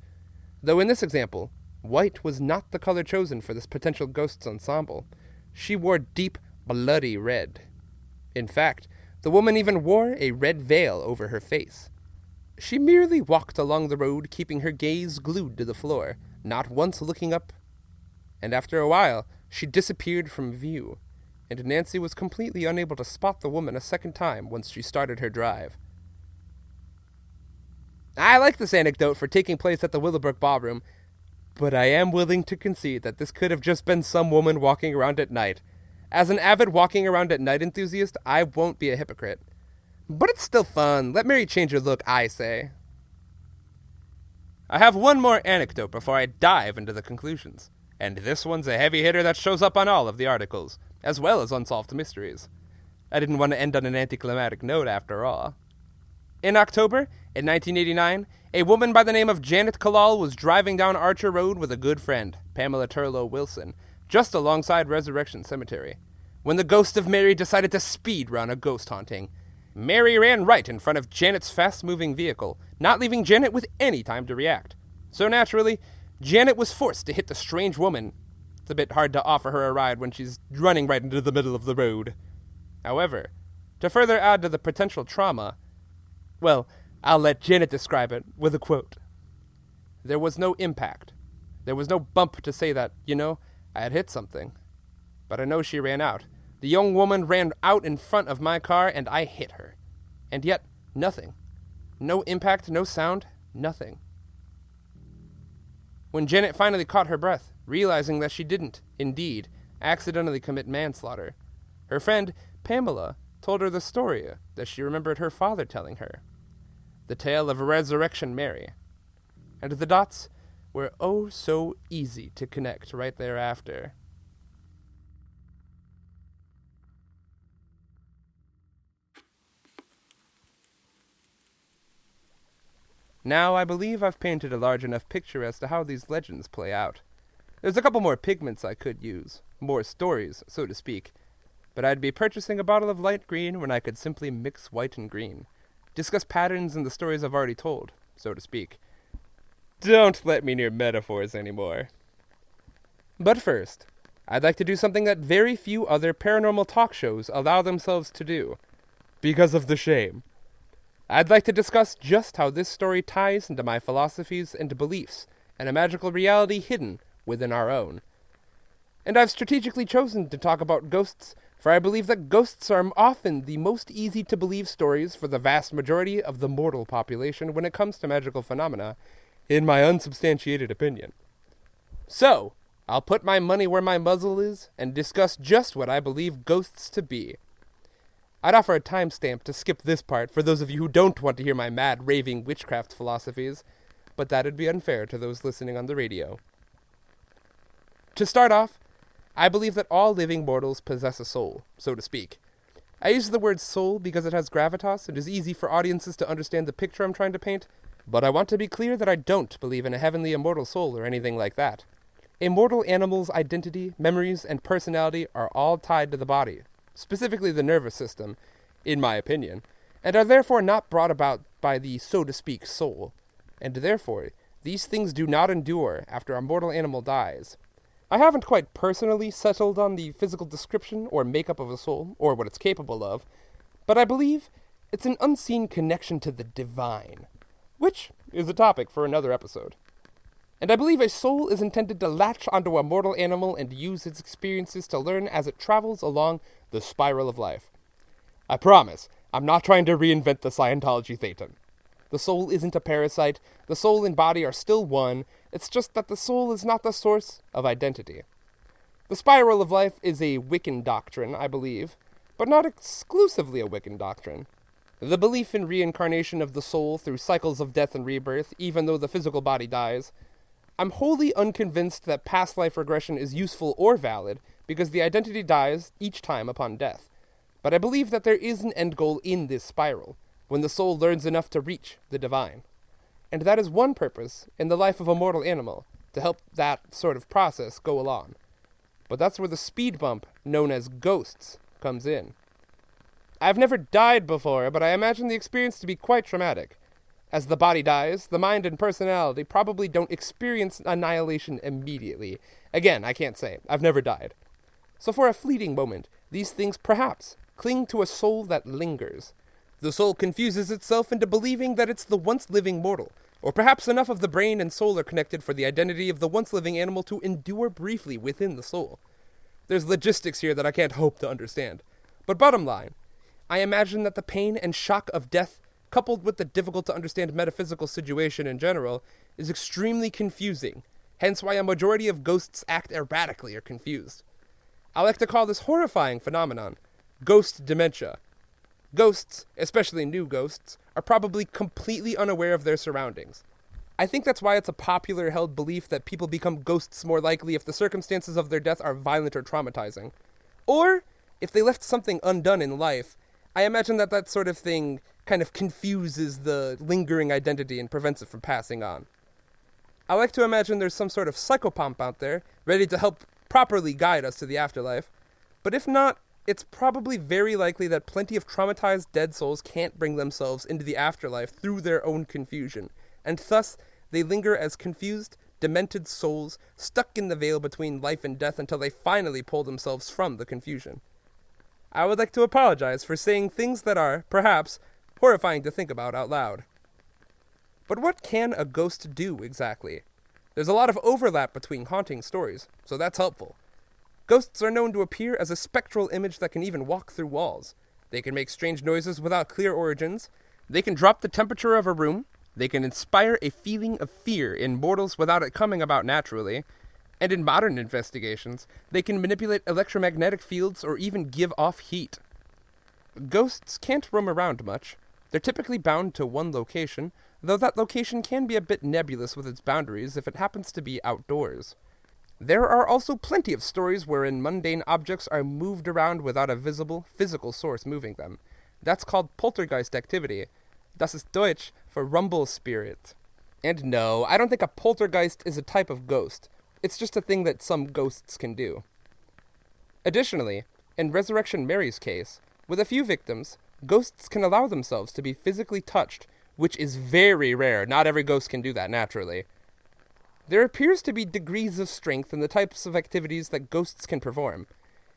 Though in this example, white was not the color chosen for this potential ghost's ensemble. She wore deep, bloody red. In fact, the woman even wore a red veil over her face. She merely walked along the road, keeping her gaze glued to the floor, not once looking up. And after a while, she disappeared from view, and Nancy was completely unable to spot the woman a second time once she started her drive. I like this anecdote for taking place at the Willowbrook Ballroom, but I am willing to concede that this could have just been some woman walking around at night. As an avid walking around at night enthusiast, I won't be a hypocrite. But it's still fun. Let Mary change her look, I say. I have one more anecdote before I dive into the conclusions, and this one's a heavy hitter that shows up on all of the articles, as well as Unsolved Mysteries. I didn't want to end on an anticlimactic note after all. In October, in 1989, a woman by the name of Janet Kalal was driving down Archer Road with a good friend, Pamela Turlow Wilson, just alongside Resurrection Cemetery, when the ghost of Mary decided to speed run a ghost haunting. Mary ran right in front of Janet's fast-moving vehicle, not leaving Janet with any time to react. So naturally, Janet was forced to hit the strange woman. It's a bit hard to offer her a ride when she's running right into the middle of the road. However, to further add to the potential trauma, well, I'll let Janet describe it with a quote. "There was no impact. There was no bump to say that, I had hit something. But I know she ran out. The young woman ran out in front of my car and I hit her. And yet, nothing. No impact, no sound, nothing." When Janet finally caught her breath, realizing that she didn't, indeed, accidentally commit manslaughter, her friend, Pamela, told her the story that she remembered her father telling her. The tale of a Resurrection Mary. And the dots were oh so easy to connect right thereafter. Now, I believe I've painted a large enough picture as to how these legends play out. There's a couple more pigments I could use, more stories, so to speak, but I'd be purchasing a bottle of light green when I could simply mix white and green, discuss patterns in the stories I've already told, so to speak. Don't let me near metaphors anymore. But first, I'd like to do something that very few other paranormal talk shows allow themselves to do, because of the shame. I'd like to discuss just how this story ties into my philosophies and beliefs, and a magical reality hidden within our own. And I've strategically chosen to talk about ghosts, for I believe that ghosts are often the most easy-to-believe stories for the vast majority of the mortal population when it comes to magical phenomena, in my unsubstantiated opinion. So, I'll put my money where my muzzle is, and discuss just what I believe ghosts to be. I'd offer a timestamp to skip this part for those of you who don't want to hear my mad, raving witchcraft philosophies, but that'd be unfair to those listening on the radio. To start off, I believe that all living mortals possess a soul, so to speak. I use the word soul because it has gravitas and is easy for audiences to understand the picture I'm trying to paint, but I want to be clear that I don't believe in a heavenly immortal soul or anything like that. Immortal animals' identity, memories, and personality are all tied to the body, specifically the nervous system, in my opinion, and are therefore not brought about by the, so to speak, soul. And therefore, these things do not endure after a mortal animal dies. I haven't quite personally settled on the physical description or makeup of a soul, or what it's capable of, but I believe it's an unseen connection to the divine, which is a topic for another episode. And I believe a soul is intended to latch onto a mortal animal and use its experiences to learn as it travels along the spiral of life. I promise, I'm not trying to reinvent the Scientology thetan. The soul isn't a parasite, the soul and body are still one, it's just that the soul is not the source of identity. The spiral of life is a Wiccan doctrine, I believe, but not exclusively a Wiccan doctrine. The belief in reincarnation of the soul through cycles of death and rebirth, even though the physical body dies. I'm wholly unconvinced that past life regression is useful or valid, because the identity dies each time upon death. But I believe that there is an end goal in this spiral, when the soul learns enough to reach the divine. And that is one purpose in the life of a mortal animal, to help that sort of process go along. But that's where the speed bump, known as ghosts, comes in. I've never died before, but I imagine the experience to be quite traumatic. As the body dies, the mind and personality probably don't experience annihilation immediately. Again, I can't say. I've never died. So for a fleeting moment, these things perhaps cling to a soul that lingers. The soul confuses itself into believing that it's the once-living mortal, or perhaps enough of the brain and soul are connected for the identity of the once-living animal to endure briefly within the soul. There's logistics here that I can't hope to understand. But bottom line, I imagine that the pain and shock of death, coupled with the difficult-to-understand metaphysical situation in general, is extremely confusing, hence why a majority of ghosts act erratically or confused. I like to call this horrifying phenomenon ghost dementia. Ghosts, especially new ghosts, are probably completely unaware of their surroundings. I think that's why it's a popular held belief that people become ghosts more likely if the circumstances of their death are violent or traumatizing. Or, if they left something undone in life, I imagine that sort of thing kind of confuses the lingering identity and prevents it from passing on. I like to imagine there's some sort of psychopomp out there, ready to help properly guide us to the afterlife. But if not, it's probably very likely that plenty of traumatized dead souls can't bring themselves into the afterlife through their own confusion, and thus they linger as confused, demented souls stuck in the veil between life and death until they finally pull themselves from the confusion. I would like to apologize for saying things that are, perhaps, horrifying to think about out loud. But what can a ghost do exactly? There's a lot of overlap between haunting stories, so that's helpful. Ghosts are known to appear as a spectral image that can even walk through walls. They can make strange noises without clear origins. They can drop the temperature of a room. They can inspire a feeling of fear in mortals without it coming about naturally. And in modern investigations, they can manipulate electromagnetic fields or even give off heat. Ghosts can't roam around much. They're typically bound to one location, though that location can be a bit nebulous with its boundaries if it happens to be outdoors. There are also plenty of stories wherein mundane objects are moved around without a visible, physical source moving them. That's called poltergeist activity. Das ist Deutsch for rumble spirit. And no, I don't think a poltergeist is a type of ghost. It's just a thing that some ghosts can do. Additionally, in Resurrection Mary's case, with a few victims, ghosts can allow themselves to be physically touched, which is very rare. Not every ghost can do that naturally. There appears to be degrees of strength in the types of activities that ghosts can perform.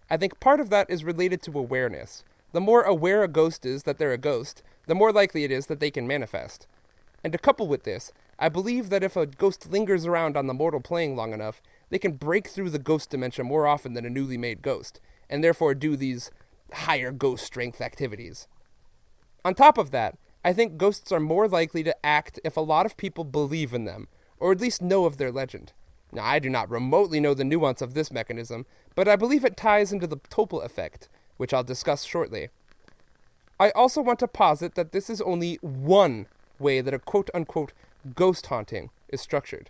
I think part of that is related to awareness. The more aware a ghost is that they're a ghost, the more likely it is that they can manifest. And to couple with this, I believe that if a ghost lingers around on the mortal plane long enough, they can break through the ghost dimension more often than a newly made ghost, and therefore do these higher ghost strength activities. On top of that, I think ghosts are more likely to act if a lot of people believe in them, or at least know of their legend. Now, I do not remotely know the nuance of this mechanism, but I believe it ties into the Topol effect, which I'll discuss shortly. I also want to posit that this is only one way that a quote-unquote ghost haunting is structured.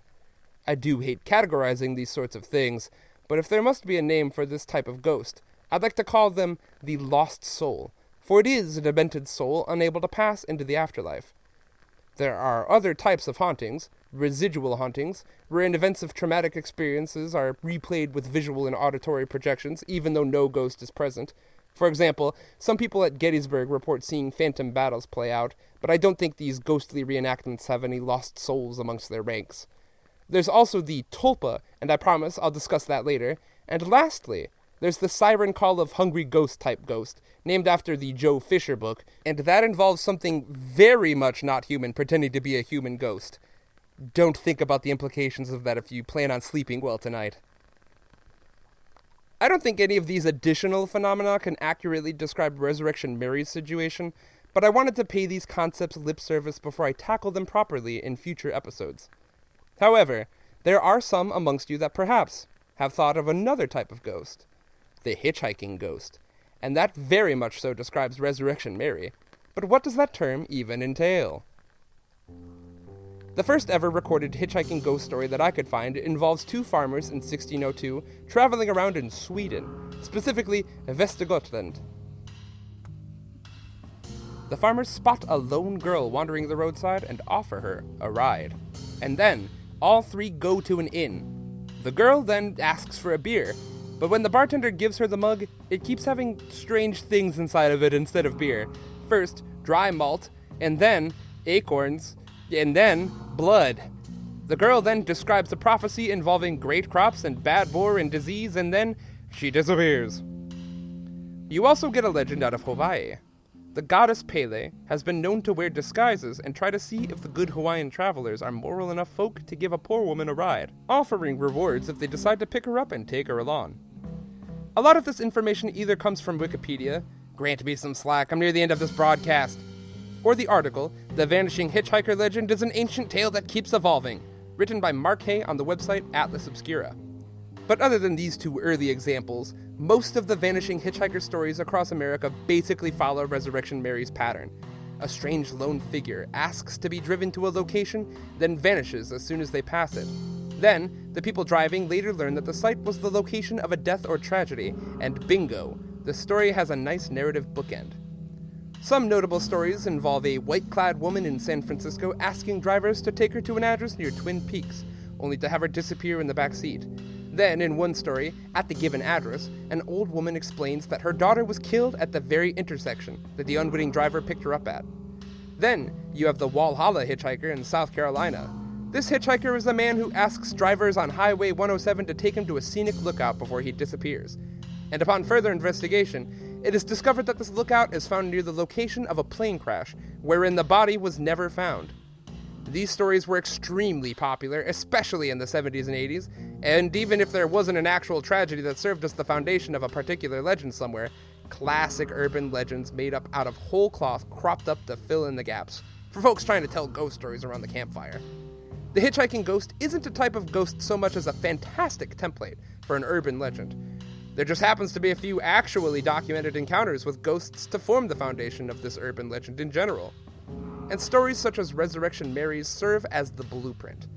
I do hate categorizing these sorts of things, but if there must be a name for this type of ghost, I'd like to call them the lost soul, for it is a demented soul unable to pass into the afterlife. There are other types of hauntings, residual hauntings, wherein events of traumatic experiences are replayed with visual and auditory projections, even though no ghost is present. For example, some people at Gettysburg report seeing phantom battles play out, but I don't think these ghostly reenactments have any lost souls amongst their ranks. There's also the tulpa, and I promise I'll discuss that later. And lastly, there's the siren call of hungry ghost type ghost, named after the Joe Fisher book, and that involves something very much not human pretending to be a human ghost. Don't think about the implications of that if you plan on sleeping well tonight. I don't think any of these additional phenomena can accurately describe Resurrection Mary's situation, but I wanted to pay these concepts lip service before I tackle them properly in future episodes. However, there are some amongst you that perhaps have thought of another type of ghost, the hitchhiking ghost, and that very much so describes Resurrection Mary. But what does that term even entail? The first ever recorded hitchhiking ghost story that I could find involves two farmers in 1602 traveling around in Sweden, specifically Västergötland. The farmers spot a lone girl wandering the roadside and offer her a ride. And then, all three go to an inn. The girl then asks for a beer, but when the bartender gives her the mug, it keeps having strange things inside of it instead of beer. First, dry malt, and then acorns, and then blood. The girl then describes a prophecy involving great crops and bad war and disease, and then she disappears. You also get a legend out of Hawaii. The goddess Pele has been known to wear disguises and try to see if the good Hawaiian travelers are moral enough folk to give a poor woman a ride, offering rewards if they decide to pick her up and take her along. A lot of this information either comes from Wikipedia, grant me some slack, I'm near the end of this broadcast, or the article, The Vanishing Hitchhiker Legend is an Ancient Tale That Keeps Evolving, written by Mark Hay on the website Atlas Obscura. But other than these two early examples, most of the vanishing hitchhiker stories across America basically follow Resurrection Mary's pattern. A strange lone figure asks to be driven to a location, then vanishes as soon as they pass it. Then, the people driving later learn that the site was the location of a death or tragedy, and bingo, the story has a nice narrative bookend. Some notable stories involve a white-clad woman in San Francisco asking drivers to take her to an address near Twin Peaks, only to have her disappear in the back seat. Then, in one story, at the given address, an old woman explains that her daughter was killed at the very intersection that the unwitting driver picked her up at. Then, you have the Walhalla hitchhiker in South Carolina. This hitchhiker is a man who asks drivers on Highway 107 to take him to a scenic lookout before he disappears. And upon further investigation, it is discovered that this lookout is found near the location of a plane crash, wherein the body was never found. These stories were extremely popular, especially in the 70s and 80s, and even if there wasn't an actual tragedy that served as the foundation of a particular legend somewhere, classic urban legends made up out of whole cloth cropped up to fill in the gaps, for folks trying to tell ghost stories around the campfire. The hitchhiking ghost isn't a type of ghost so much as a fantastic template for an urban legend. There just happens to be a few actually documented encounters with ghosts to form the foundation of this urban legend in general. And stories such as Resurrection Mary's serve as the blueprint.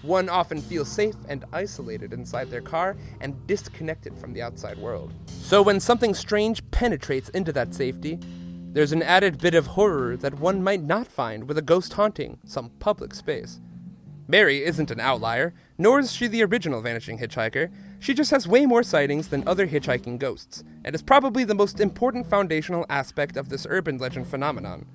One often feels safe and isolated inside their car and disconnected from the outside world. So when something strange penetrates into that safety, there's an added bit of horror that one might not find with a ghost haunting some public space. Mary isn't an outlier, nor is she the original vanishing hitchhiker. She just has way more sightings than other hitchhiking ghosts, and is probably the most important foundational aspect of this urban legend phenomenon.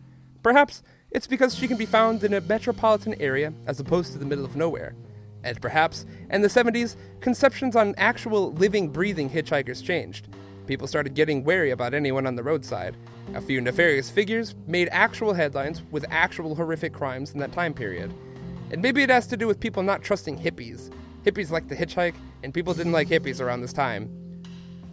Perhaps it's because she can be found in a metropolitan area as opposed to the middle of nowhere. And perhaps, in the 70s, conceptions on actual living, breathing hitchhikers changed. People started getting wary about anyone on the roadside. A few nefarious figures made actual headlines with actual horrific crimes in that time period. And maybe it has to do with people not trusting hippies. Hippies like to hitchhike, and people didn't like hippies around this time.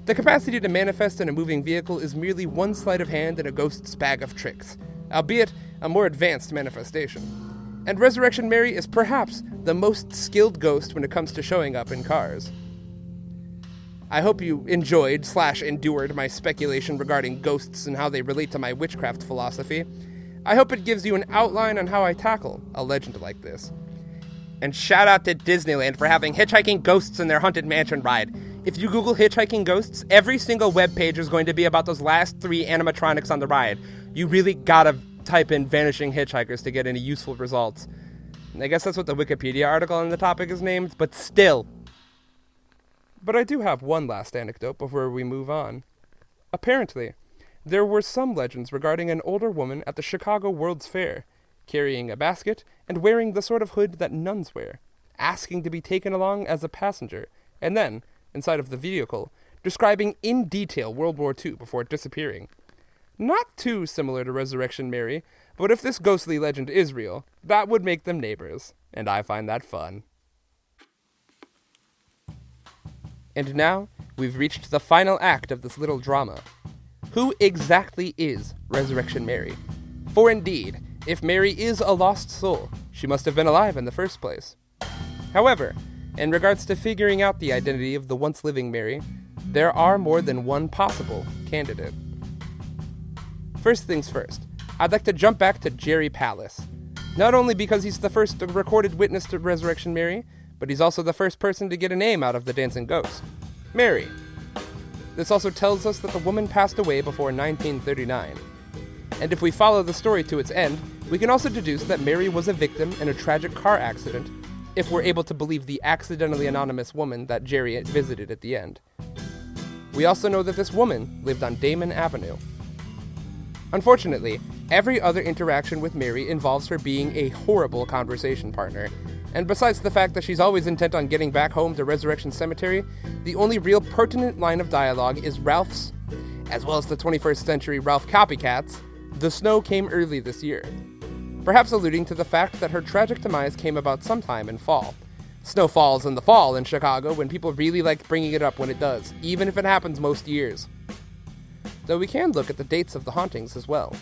The capacity to manifest in a moving vehicle is merely one sleight of hand in a ghost's bag of tricks, albeit a more advanced manifestation. And Resurrection Mary is perhaps the most skilled ghost when it comes to showing up in cars. I hope you enjoyed/endured my speculation regarding ghosts and how they relate to my witchcraft philosophy. I hope it gives you an outline on how I tackle a legend like this. And shout out to Disneyland for having hitchhiking ghosts in their Haunted Mansion ride. If you Google hitchhiking ghosts, every single web page is going to be about those last 3 animatronics on the ride. You really gotta type in vanishing hitchhikers to get any useful results. I guess that's what the Wikipedia article on the topic is named, but still. But I do have one last anecdote before we move on. Apparently, there were some legends regarding an older woman at the Chicago World's Fair, carrying a basket and wearing the sort of hood that nuns wear, asking to be taken along as a passenger, and then, inside of the vehicle, describing in detail World War II before disappearing. Not too similar to Resurrection Mary, but if this ghostly legend is real, that would make them neighbors, and I find that fun. And now, we've reached the final act of this little drama. Who exactly is Resurrection Mary? For indeed, if Mary is a lost soul, she must have been alive in the first place. However, in regards to figuring out the identity of the once-living Mary, there are more than one possible candidate. First things first, I'd like to jump back to Jerry Palace. Not only because he's the first recorded witness to Resurrection Mary, but he's also the first person to get a name out of the dancing ghost, Mary. This also tells us that the woman passed away before 1939. And if we follow the story to its end, we can also deduce that Mary was a victim in a tragic car accident, if we're able to believe the accidentally anonymous woman that Jerry visited at the end. We also know that this woman lived on Damon Avenue. Unfortunately, every other interaction with Mary involves her being a horrible conversation partner, and besides the fact that she's always intent on getting back home to Resurrection Cemetery, the only real pertinent line of dialogue is Ralph's, as well as the 21st century Ralph copycats, "The snow came early this year," perhaps alluding to the fact that her tragic demise came about sometime in fall. Snow falls in the fall in Chicago when people really like bringing it up when it does, even if it happens most years. Though we can look at the dates of the hauntings as well.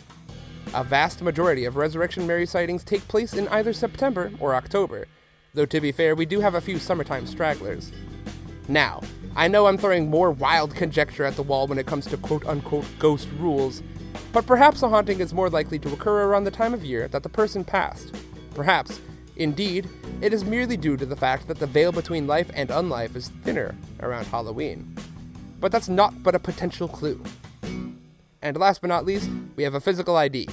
A vast majority of Resurrection Mary sightings take place in either September or October, though to be fair, we do have a few summertime stragglers. Now, I know I'm throwing more wild conjecture at the wall when it comes to quote-unquote ghost rules, but perhaps a haunting is more likely to occur around the time of year that the person passed. Perhaps, indeed, it is merely due to the fact that the veil between life and unlife is thinner around Halloween. But that's not but a potential clue. And last but not least, we have a physical ID.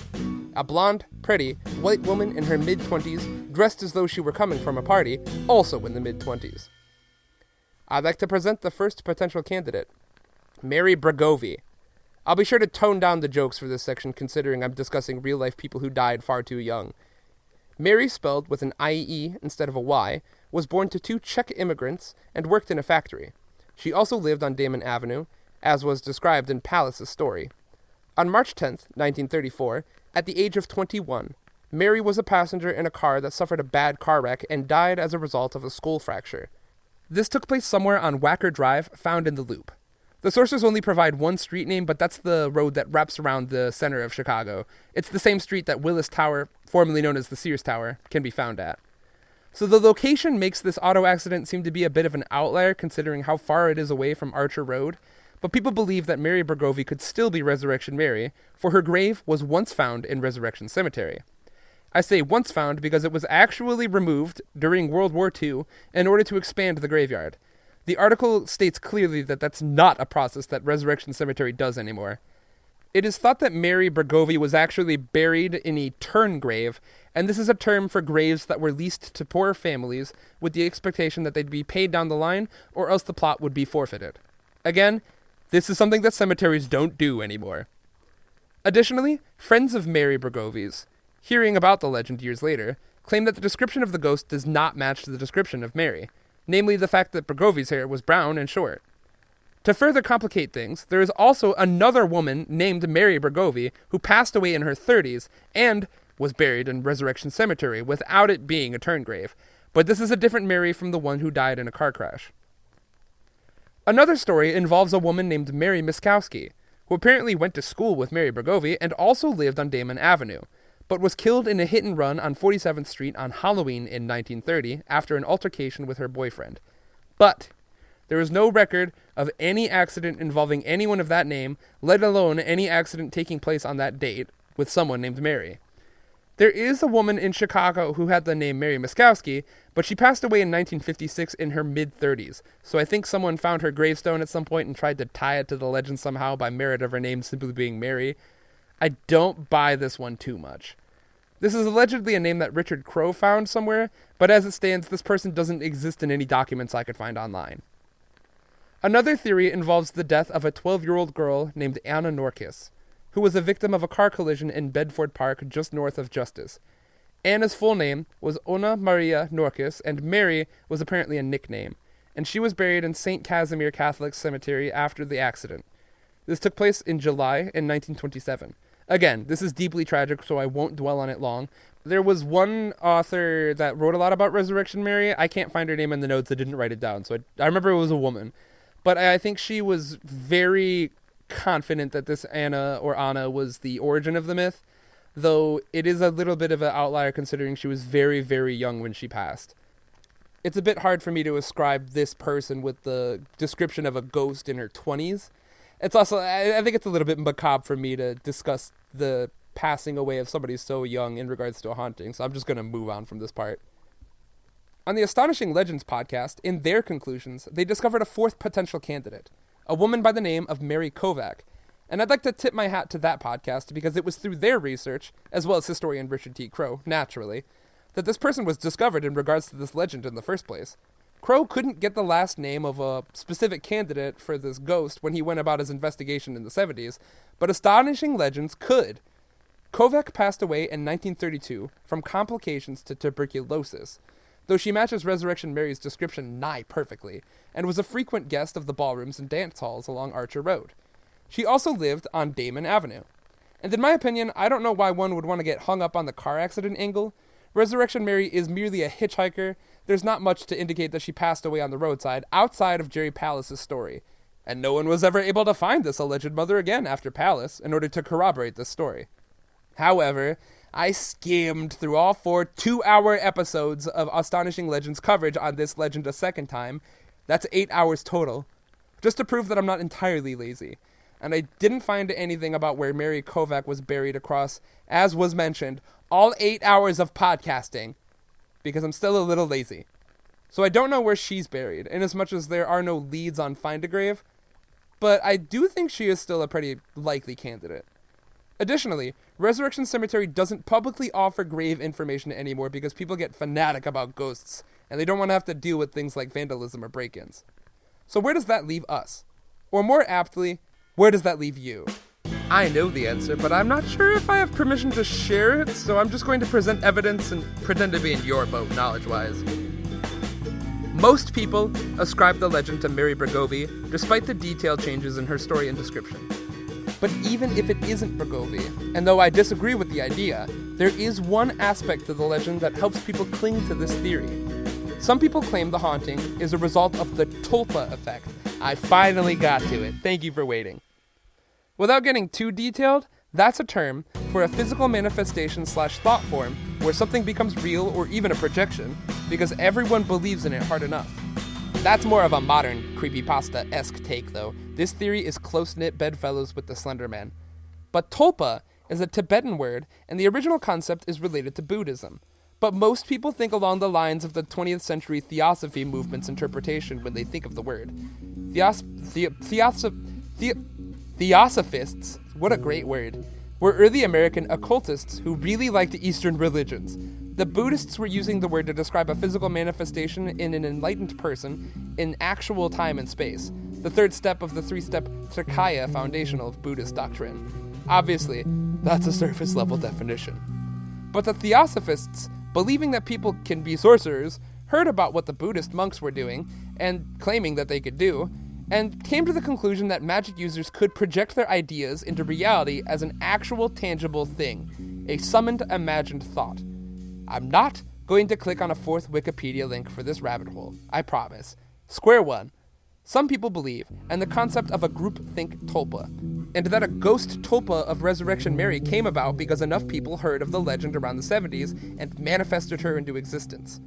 A blonde, pretty, white woman in her mid-20s, dressed as though she were coming from a party, also in the mid-20s. I'd like to present the first potential candidate, Mary Bregovy. I'll be sure to tone down the jokes for this section considering I'm discussing real-life people who died far too young. Mary, spelled with an I-E instead of a Y, was born to 2 Czech immigrants and worked in a factory. She also lived on Damon Avenue, as was described in Palace's story. On March 10th, 1934, at the age of 21, Mary was a passenger in a car that suffered a bad car wreck and died as a result of a skull fracture. This took place somewhere on Wacker Drive, found in the Loop. The sources only provide one street name, but that's the road that wraps around the center of Chicago. It's the same street that Willis Tower, formerly known as the Sears Tower, can be found at. So the location makes this auto accident seem to be a bit of an outlier considering how far it is away from Archer Road, but people believe that Mary Bregovy could still be Resurrection Mary, for her grave was once found in Resurrection Cemetery. I say once found because it was actually removed during World War II in order to expand the graveyard. The article states clearly that that's not a process that Resurrection Cemetery does anymore. It is thought that Mary Bregovy was actually buried in a turn grave, and this is a term for graves that were leased to poor families with the expectation that they'd be paid down the line or else the plot would be forfeited. Again, this is something that cemeteries don't do anymore. Additionally, friends of Mary Bregovy's, hearing about the legend years later, claim that the description of the ghost does not match the description of Mary, namely the fact that Bregovy's hair was brown and short. To further complicate things, there is also another woman named Mary Bregovy who passed away in her 30s and was buried in Resurrection Cemetery without it being a turn grave, but this is a different Mary from the one who died in a car crash. Another story involves a woman named Mary Miskowski, who apparently went to school with Mary Bregovy and also lived on Damon Avenue, but was killed in a hit-and-run on 47th Street on Halloween in 1930 after an altercation with her boyfriend. But there is no record of any accident involving anyone of that name, let alone any accident taking place on that date with someone named Mary. There is a woman in Chicago who had the name Mary Miskowski, but she passed away in 1956 in her mid-30s, so I think someone found her gravestone at some point and tried to tie it to the legend somehow by merit of her name simply being Mary. I don't buy this one too much. This is allegedly a name that Richard Crowe found somewhere, but as it stands, this person doesn't exist in any documents I could find online. Another theory involves the death of a 12-year-old girl named Anna Norkis, who was a victim of a car collision in Bedford Park just north of Justice. Anna's full name was Ona Maria Norkis, and Mary was apparently a nickname, and she was buried in St. Casimir Catholic Cemetery after the accident. This took place in July in 1927. Again, this is deeply tragic, so I won't dwell on it long. There was one author that wrote a lot about Resurrection Mary. I can't find her name in the notes. I didn't write it down, so I remember it was a woman. But I think she was very confident that this Anna was the origin of the myth, though it is a little bit of an outlier considering she was very, very young when she passed. It's a bit hard for me to ascribe this person with the description of a ghost in her 20s. It's also, I think it's a little bit macabre for me to discuss the passing away of somebody so young in regards to a haunting, so I'm just going to move on from this part. On the Astonishing Legends podcast, in their conclusions, they discovered a fourth potential candidate, a woman by the name of Mary Kovac, and I'd like to tip my hat to that podcast because it was through their research, as well as historian Richard T. Crowe, naturally, that this person was discovered in regards to this legend in the first place. Crowe couldn't get the last name of a specific candidate for this ghost when he went about his investigation in the 70s, but Astonishing Legends could. Kovac passed away in 1932 from complications to tuberculosis, though she matches Resurrection Mary's description nigh perfectly, and was a frequent guest of the ballrooms and dance halls along Archer Road. She also lived on Damon Avenue. And in my opinion, I don't know why one would want to get hung up on the car accident angle. Resurrection Mary is merely a hitchhiker. There's not much to indicate that she passed away on the roadside outside of Jerry Palace's story. And no one was ever able to find this alleged mother again after Palace in order to corroborate this story. However, I skimmed through all 4 2-hour episodes of Astonishing Legends coverage on this legend a second time. That's 8 hours total, just to prove that I'm not entirely lazy. And I didn't find anything about where Mary Kovac was buried across, as was mentioned, all 8 hours of podcasting, because I'm still a little lazy. So I don't know where she's buried, inasmuch as there are no leads on Find a Grave, but I do think she is still a pretty likely candidate. Additionally, Resurrection Cemetery doesn't publicly offer grave information anymore because people get fanatic about ghosts, and they don't want to have to deal with things like vandalism or break-ins. So where does that leave us? Or more aptly, where does that leave you? I know the answer, but I'm not sure if I have permission to share it, so I'm just going to present evidence and pretend to be in your boat knowledge-wise. Most people ascribe the legend to Mary Bregovy, despite the detailed changes in her story and description. But even if it isn't Bregovy, and though I disagree with the idea, there is one aspect to the legend that helps people cling to this theory. Some people claim the haunting is a result of the tulpa effect. I finally got to it. Thank you for waiting. Without getting too detailed, that's a term for a physical manifestation / thought form where something becomes real or even a projection because everyone believes in it hard enough. That's more of a modern creepypasta-esque take, though. This theory is close-knit bedfellows with the Slender Man. But tulpa is a Tibetan word, and the original concept is related to Buddhism. But most people think along the lines of the 20th century Theosophy movement's interpretation when they think of the word. Theosophists, what a great word, were early American occultists who really liked Eastern religions. The Buddhists were using the word to describe a physical manifestation in an enlightened person in actual time and space, the third step of the three-step Trikaya foundational of Buddhist doctrine. Obviously, that's a surface-level definition. But the Theosophists, believing that people can be sorcerers, heard about what the Buddhist monks were doing, and claiming that they could do, and came to the conclusion that magic users could project their ideas into reality as an actual tangible thing, a summoned imagined thought. I'm not going to click on a fourth Wikipedia link for this rabbit hole, I promise. Square one. Some people believe in the concept of a groupthink tulpa, and that a ghost tulpa of Resurrection Mary came about because enough people heard of the legend around the 70s and manifested her into existence.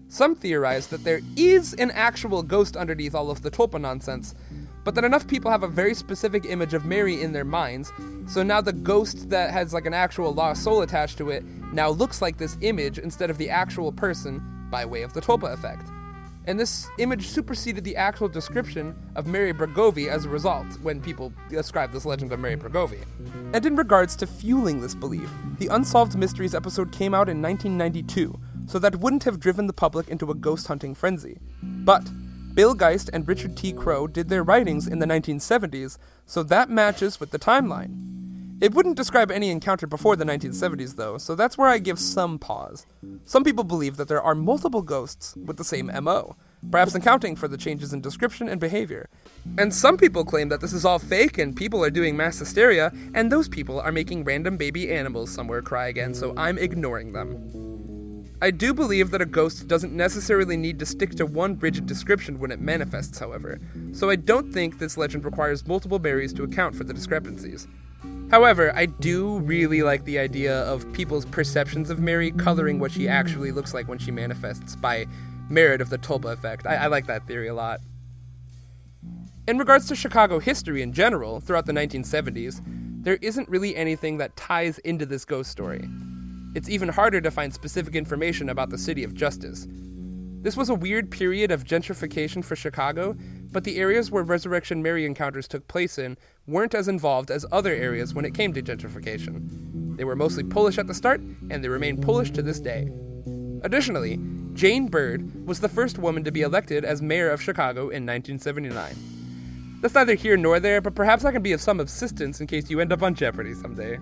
Some theorize that there is an actual ghost underneath all of the tulpa nonsense, but that enough people have a very specific image of Mary in their minds, so now the ghost that has like an actual lost soul attached to it now looks like this image instead of the actual person by way of the tulpa effect. And this image superseded the actual description of Mary Bregovy as a result, when people ascribe this legend of Mary Bregovy. And in regards to fueling this belief, the Unsolved Mysteries episode came out in 1992, so that wouldn't have driven the public into a ghost hunting frenzy. But Bill Geist and Richard T. Crowe did their writings in the 1970s, so that matches with the timeline. It wouldn't describe any encounter before the 1970s, though, so that's where I give some pause. Some people believe that there are multiple ghosts with the same MO, perhaps accounting for the changes in description and behavior. And some people claim that this is all fake and people are doing mass hysteria, and those people are making random baby animals somewhere cry again, so I'm ignoring them. I do believe that a ghost doesn't necessarily need to stick to one rigid description when it manifests, however, so I don't think this legend requires multiple Marys to account for the discrepancies. However, I do really like the idea of people's perceptions of Mary coloring what she actually looks like when she manifests by merit of the tulpa effect. I like that theory a lot. In regards to Chicago history in general, throughout the 1970s, there isn't really anything that ties into this ghost story. It's even harder to find specific information about the City of Justice. This was a weird period of gentrification for Chicago, but the areas where Resurrection Mary encounters took place in weren't as involved as other areas when it came to gentrification. They were mostly Polish at the start, and they remain Polish to this day. Additionally, Jane Bird was the first woman to be elected as mayor of Chicago in 1979. That's neither here nor there, but perhaps I can be of some assistance in case you end up on Jeopardy someday.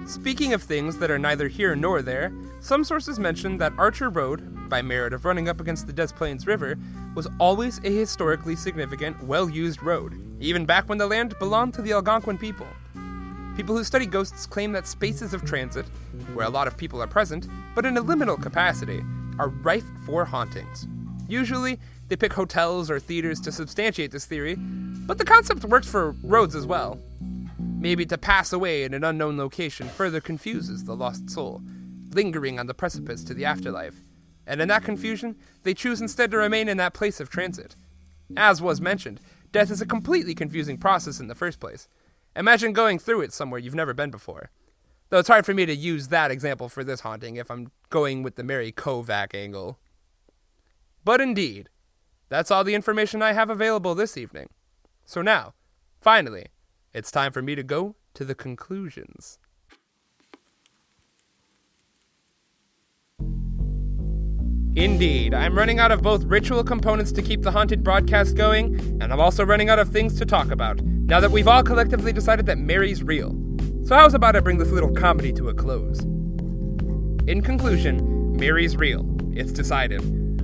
Speaking of things that are neither here nor there, some sources mention that Archer Road, by merit of running up against the Des Plaines River, was always a historically significant, well-used road, even back when the land belonged to the Algonquin people. People who study ghosts claim that spaces of transit, where a lot of people are present, but in a liminal capacity, are rife for hauntings. Usually, they pick hotels or theaters to substantiate this theory, but the concept works for roads as well. Maybe to pass away in an unknown location further confuses the lost soul, lingering on the precipice to the afterlife. And in that confusion, they choose instead to remain in that place of transit. As was mentioned, death is a completely confusing process in the first place. Imagine going through it somewhere you've never been before. Though it's hard for me to use that example for this haunting if I'm going with the Mary Kovac angle. But indeed, that's all the information I have available this evening. So now, finally, it's time for me to go to the conclusions. Indeed, I'm running out of both ritual components to keep the haunted broadcast going, and I'm also running out of things to talk about, now that we've all collectively decided that Mary's real. So how's about I bring this little comedy to a close? In conclusion, Mary's real. It's decided.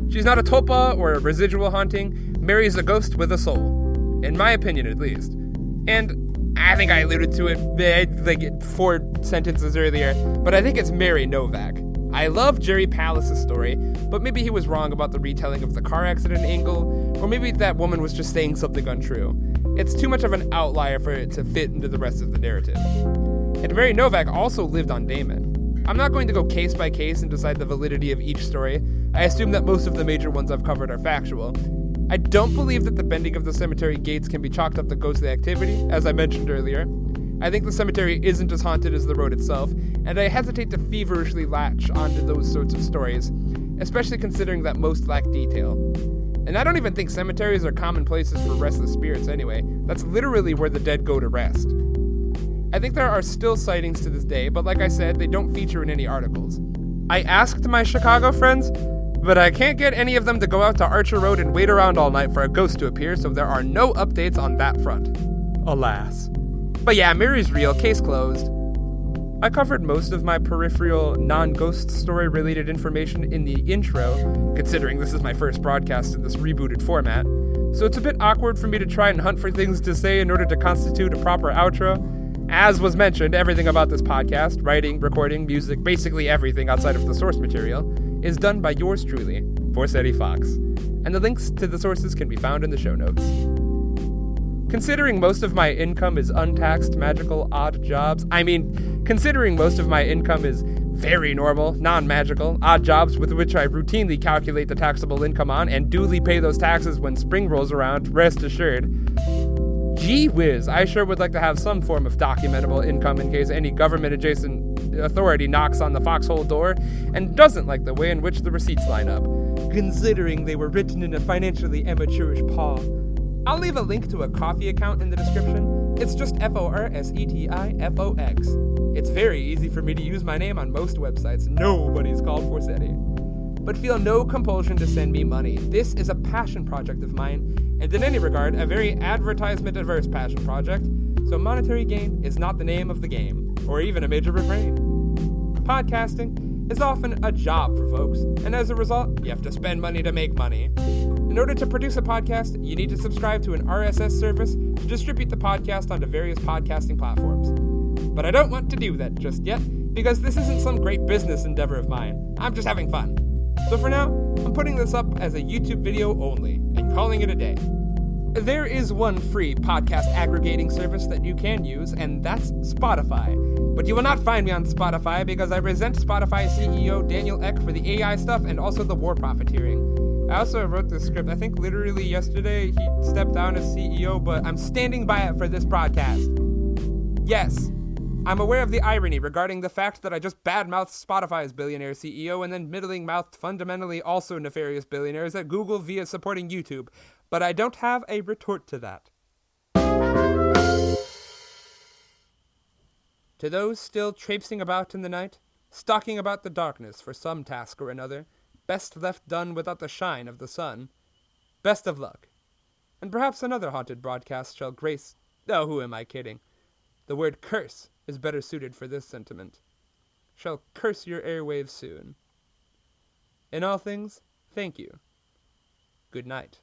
She's not a tulpa or a residual haunting. Mary's a ghost with a soul. In my opinion, at least. And I think I alluded to it like 4 sentences earlier, but I think it's Mary Novak. I love Jerry Palace's story, but maybe he was wrong about the retelling of the car accident angle, or maybe that woman was just saying something untrue. It's too much of an outlier for it to fit into the rest of the narrative. And Mary Novak also lived on Damon. I'm not going to go case by case and decide the validity of each story. I assume that most of the major ones I've covered are factual. I don't believe that the bending of the cemetery gates can be chalked up to ghostly activity, as I mentioned earlier. I think the cemetery isn't as haunted as the road itself, and I hesitate to feverishly latch onto those sorts of stories, especially considering that most lack detail. And I don't even think cemeteries are common places for restless spirits anyway. That's literally where the dead go to rest. I think there are still sightings to this day, but like I said, they don't feature in any articles. I asked my Chicago friends, but I can't get any of them to go out to Archer Road and wait around all night for a ghost to appear, so there are no updates on that front. Alas. But yeah, Mary's real, case closed. I covered most of my peripheral, non-ghost story-related information in the intro, considering this is my first broadcast in this rebooted format, so it's a bit awkward for me to try and hunt for things to say in order to constitute a proper outro. As was mentioned, everything about this podcast, writing, recording, music, basically everything outside of the source material, is done by yours truly, Forrest Fox, and the links to the sources can be found in the show notes. Considering most of my income is untaxed, magical, odd jobs, considering most of my income is very normal, non-magical, odd jobs with which I routinely calculate the taxable income on and duly pay those taxes when spring rolls around, rest assured. Gee whiz, I sure would like to have some form of documentable income in case any government-adjacent authority knocks on the foxhole door and doesn't like the way in which the receipts line up, considering they were written in a financially amateurish paw. I'll leave a link to a coffee account in the description. It's just FORSETIFOX. It's very easy for me to use my name on most websites. Nobody's called Forsetti. But feel no compulsion to send me money. This is a passion project of mine, and in any regard, a very advertisement-averse passion project, so monetary gain is not the name of the game, or even a major refrain. Podcasting is often a job for folks, and as a result, you have to spend money to make money. In order to produce a podcast, you need to subscribe to an RSS service to distribute the podcast onto various podcasting platforms. But I don't want to do that just yet, because this isn't some great business endeavor of mine. I'm just having fun. So for now, I'm putting this up as a YouTube video only, and calling it a day. There is one free podcast aggregating service that you can use, and that's Spotify. But you will not find me on Spotify because I resent Spotify CEO Daniel Ek for the AI stuff and also the war profiteering. I also wrote this script, I think literally yesterday he stepped down as CEO, but I'm standing by it for this broadcast. Yes, I'm aware of the irony regarding the fact that I just badmouthed Spotify's billionaire CEO and then middling-mouthed fundamentally also nefarious billionaires at Google via supporting YouTube, but I don't have a retort to that. To those still traipsing about in the night, stalking about the darkness for some task or another, best left done without the shine of the sun, best of luck. And perhaps another haunted broadcast shall grace... Oh, who am I kidding? The word curse is better suited for this sentiment. Shall curse your airwaves soon. In all things, thank you. Good night.